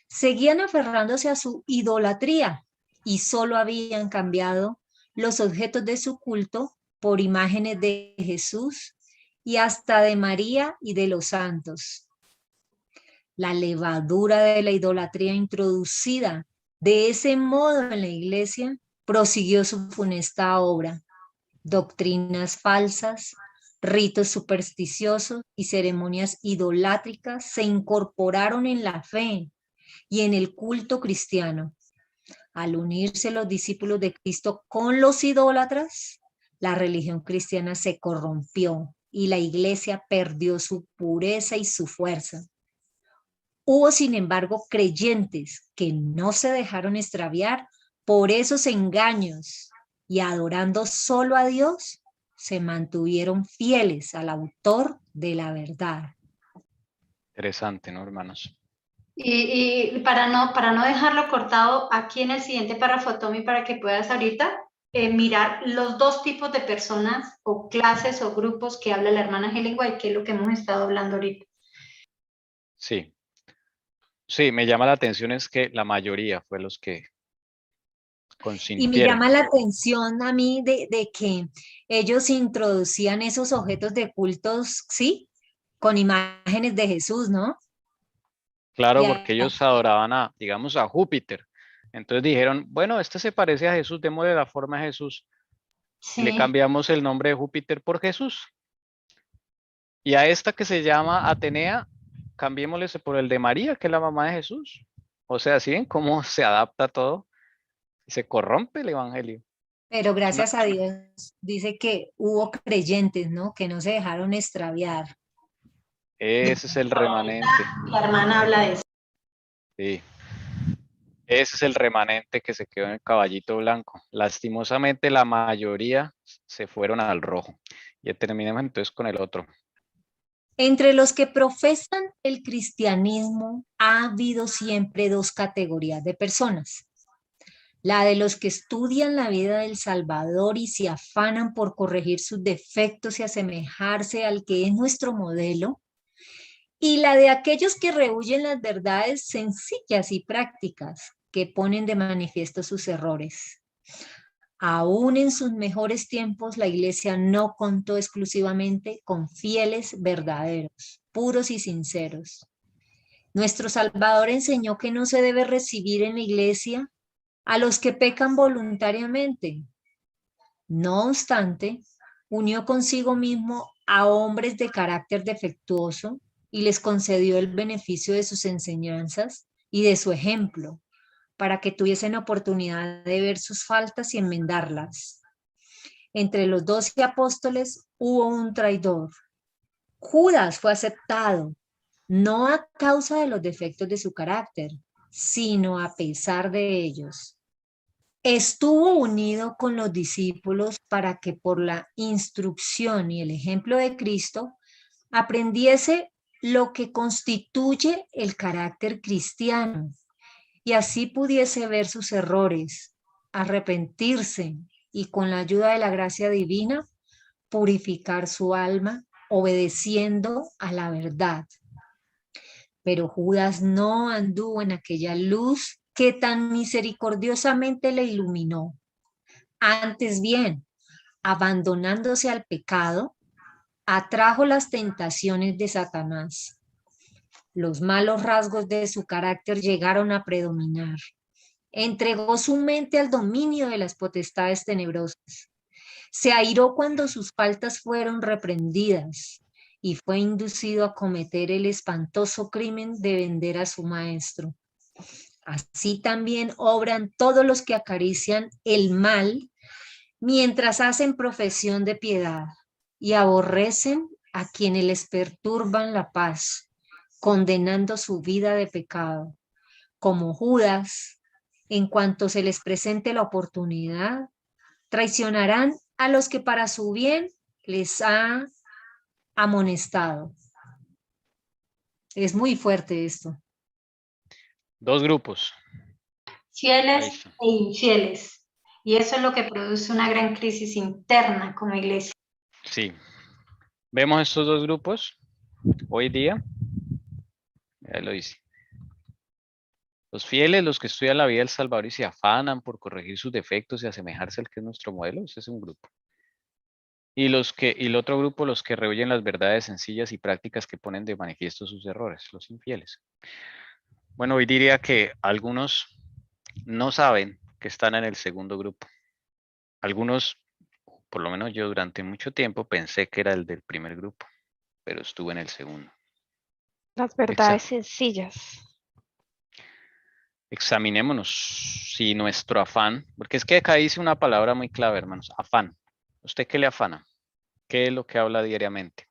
Seguían aferrándose a su idolatría y solo habían cambiado los objetos de su culto por imágenes de Jesús y hasta de María y de los santos. La levadura de la idolatría introducida de ese modo en la iglesia prosiguió su funesta obra. Doctrinas falsas, ritos supersticiosos y ceremonias idolátricas se incorporaron en la fe y en el culto cristiano. Al unirse los discípulos de Cristo con los idólatras, la religión cristiana se corrompió y la iglesia perdió su pureza y su fuerza. Hubo, sin embargo, creyentes que no se dejaron extraviar por esos engaños y adorando solo a Dios, se mantuvieron fieles al autor de la verdad. Interesante, ¿no, hermanos? Y para no dejarlo cortado, aquí en el siguiente párrafo, Tommy, para que puedas ahorita mirar los dos tipos de personas o clases o grupos que habla la hermana Helen White, que es lo que hemos estado hablando ahorita. Sí. Sí, me llama la atención es que la mayoría fue los que Y me consintieron. llama la atención a mí de que ellos introducían esos objetos de cultos, ¿sí? Con imágenes de Jesús, ¿no? Claro, Y porque ellos adoraban a, digamos, a Júpiter. Entonces dijeron, bueno, este se parece a Jesús, démosle la forma de Jesús. Y le Sí. cambiamos el nombre de Júpiter por Jesús. Y a esta que se llama Atenea, cambiémosle por el de María, que es la mamá de Jesús. O sea, ¿sí ven cómo se adapta todo? Y se corrompe el evangelio. Pero Es una- gracias a Dios dice que hubo creyentes, ¿no? Que no se dejaron extraviar. Ese es el remanente. La hermana habla de eso. Sí. Ese es el remanente que se quedó en el caballito blanco. Lastimosamente la mayoría se fueron al rojo. Y terminemos entonces con el otro. Entre los que profesan el cristianismo ha habido siempre dos categorías de personas. La de los que estudian la vida del Salvador y se afanan por corregir sus defectos y asemejarse al que es nuestro modelo, y la de aquellos que rehuyen las verdades sencillas y prácticas que ponen de manifiesto sus errores. Aún en sus mejores tiempos, la iglesia no contó exclusivamente con fieles verdaderos, puros y sinceros. Nuestro Salvador enseñó que no se debe recibir en la iglesia a los que pecan voluntariamente. No obstante, unió consigo mismo a hombres de carácter defectuoso y les concedió el beneficio de sus enseñanzas y de su ejemplo, para que tuviesen oportunidad de ver sus faltas y enmendarlas. Entre los 12 apóstoles hubo un traidor. Judas fue aceptado, no a causa de los defectos de su carácter, sino a pesar de ellos. Estuvo unido con los discípulos para que por la instrucción y el ejemplo de Cristo aprendiese lo que constituye el carácter cristiano y así pudiese ver sus errores, arrepentirse y con la ayuda de la gracia divina purificar su alma obedeciendo a la verdad. Pero Judas no anduvo en aquella luz que tan misericordiosamente le iluminó. Antes bien, abandonándose al pecado, atrajo las tentaciones de Satanás. Los malos rasgos de su carácter llegaron a predominar. Entregó su mente al dominio de las potestades tenebrosas. Se airó cuando sus faltas fueron reprendidas y fue inducido a cometer el espantoso crimen de vender a su maestro. Así también obran todos los que acarician el mal mientras hacen profesión de piedad y aborrecen a quienes les perturban la paz, condenando su vida de pecado. Como Judas, en cuanto se les presente la oportunidad, traicionarán a los que para su bien les ha amonestado. Es muy fuerte esto. Dos grupos. Ahí Fieles está. e infieles. Y eso es lo que produce una gran crisis interna como iglesia. Sí. Vemos estos dos grupos hoy día. Ya lo hice. Los fieles, los que estudian la vida del Salvador y se afanan por corregir sus defectos y asemejarse al que es nuestro modelo, ese es un grupo. Y el otro grupo, los que rehuyen las verdades sencillas y prácticas que ponen de manifiesto sus errores, los infieles. Bueno, hoy diría que algunos no saben que están en el segundo grupo. Algunos, por lo menos yo durante mucho tiempo pensé que era el del primer grupo, pero estuve en el segundo. Las verdades sencillas. Examinémonos si nuestro afán, porque es que acá dice una palabra muy clave, hermanos, afán. ¿Usted qué le afana? ¿Qué es lo que habla diariamente?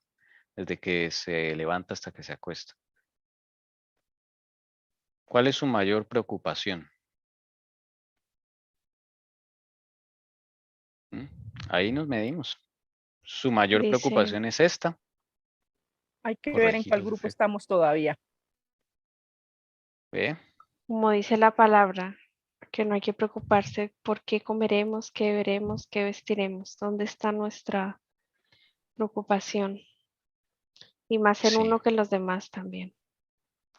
Desde que se levanta hasta que se acuesta. ¿Cuál es su mayor preocupación? ¿Mm? Ahí nos medimos. Su mayor Dice, preocupación es esta. Hay que ver en Corregir cuál los grupo defectos. estamos todavía. ¿Ve? como dice la palabra, que no hay que preocuparse por qué comeremos, qué beberemos, qué vestiremos, dónde está nuestra preocupación. Y más en Sí. uno que en los demás también,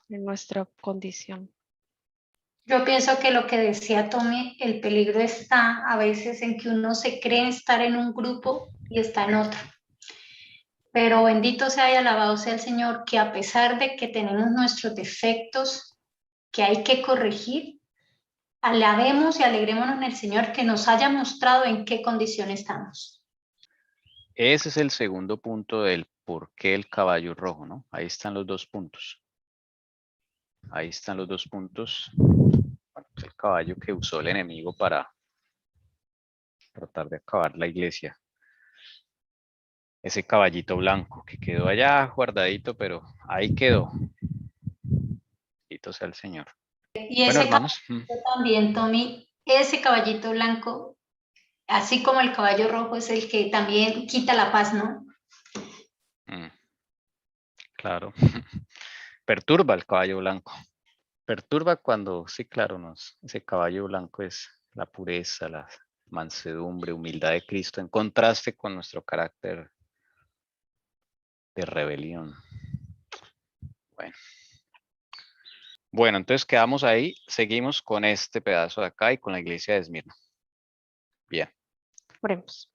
en nuestra condición. Yo pienso que lo que decía Tommy, el peligro está a veces en que uno se cree estar en un grupo y está en otro. Pero bendito sea y alabado sea el Señor, que a pesar de que tenemos nuestros defectos que hay que corregir, alabemos y alegrémonos en el Señor que nos haya mostrado en qué condición estamos. Ese es el segundo punto del por qué el caballo rojo, ¿no? Ahí están los dos puntos. Ahí están los dos puntos. Bueno, es el caballo que usó el enemigo para tratar de acabar la iglesia. Ese caballito blanco que quedó allá guardadito, pero ahí quedó. Bendito sea el Señor. Y Bueno, ese hermanos. caballito también, Tommy, ese caballito blanco, así como el caballo rojo, es el que también quita la paz, ¿no? Claro. Perturba el caballo blanco. Perturba cuando, sí, claro, ese caballo blanco es la pureza, la mansedumbre, humildad de Cristo, en contraste con nuestro carácter de rebelión. Bueno, entonces quedamos ahí, seguimos con este pedazo de acá y con la iglesia de Esmirna. Bien. Oremos.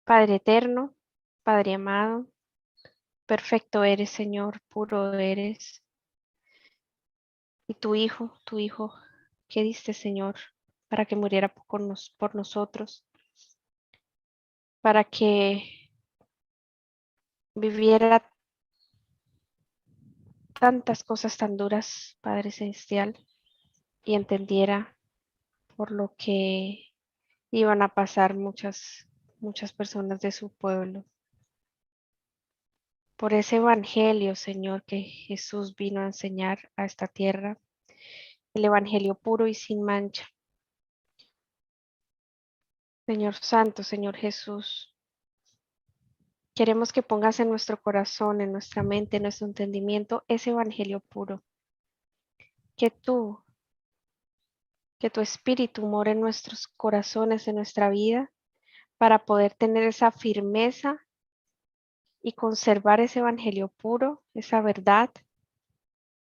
Padre eterno, Padre amado, perfecto eres, Señor, puro eres. Y tu Hijo, que diste, Señor, para que muriera por nosotros, para que viviera tantas cosas tan duras, Padre Celestial, y entendiera por lo que iban a pasar muchas personas de su pueblo. Por ese evangelio, Señor, que Jesús vino a enseñar a esta tierra, el evangelio puro y sin mancha. Señor Santo, Señor Jesús, queremos que pongas en nuestro corazón, en nuestra mente, en nuestro entendimiento, ese evangelio puro. Que tu espíritu more en nuestros corazones, en nuestra vida, para poder tener esa firmeza y conservar ese evangelio puro, esa verdad,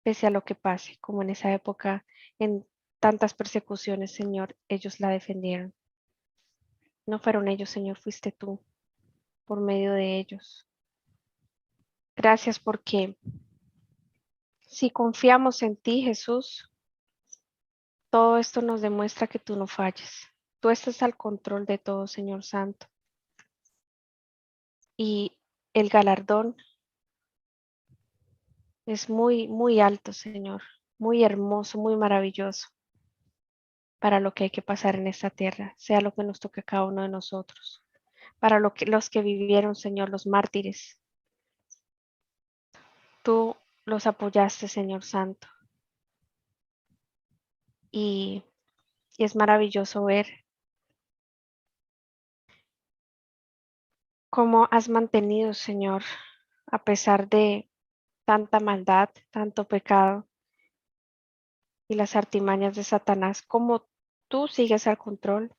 pese a lo que pase, como en esa época, en tantas persecuciones, Señor, ellos la defendieron. No fueron ellos, Señor, fuiste tú, por medio de ellos. Gracias porque si confiamos en ti, Jesús, todo esto nos demuestra que tú no falles. Tú estás al control de todo, Señor Santo. Y el galardón es muy, muy alto, Señor, muy hermoso, muy maravilloso para lo que hay que pasar en esta tierra, sea lo que nos toque a cada uno de nosotros, para los que vivieron, Señor, los mártires. Tú los apoyaste, Señor Santo. Y es maravilloso ver cómo has mantenido, Señor, a pesar de tanta maldad, tanto pecado y las artimañas de Satanás, cómo tú sigues al control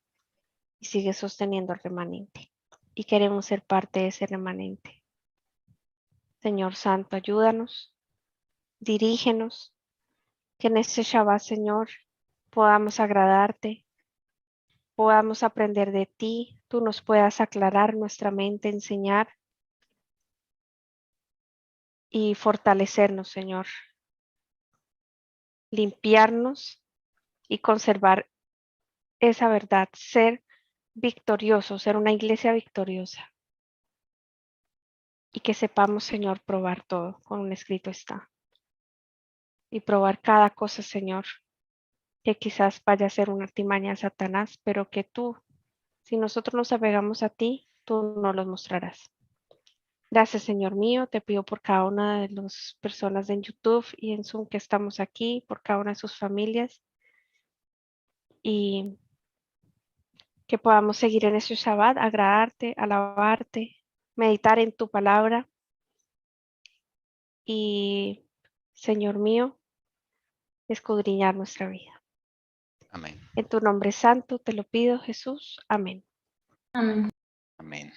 y sigues sosteniendo al remanente. Y queremos ser parte de ese remanente. Señor Santo, ayúdanos, dirígenos, Que en este Shabbat, Señor, podamos agradarte, podamos aprender de ti, tú nos puedas aclarar nuestra mente, enseñar y fortalecernos, Señor. Limpiarnos y conservar esa verdad, ser victorioso, ser una iglesia victoriosa. Y que sepamos, Señor, probar todo, como un escrito está. Y probar cada cosa, Señor, que quizás vaya a ser una artimaña de Satanás, pero que tú, si nosotros nos apegamos a ti, tú nos los mostrarás. Gracias, Señor mío. Te pido por cada una de las personas en YouTube y en Zoom que estamos aquí, por cada una de sus familias. Y que podamos seguir en este Shabbat, agradarte, alabarte, meditar en tu palabra. Y, Señor mío, escudriñar nuestra vida. Amén. En tu nombre santo te lo pido, Jesús. Amén. Amén. Amén.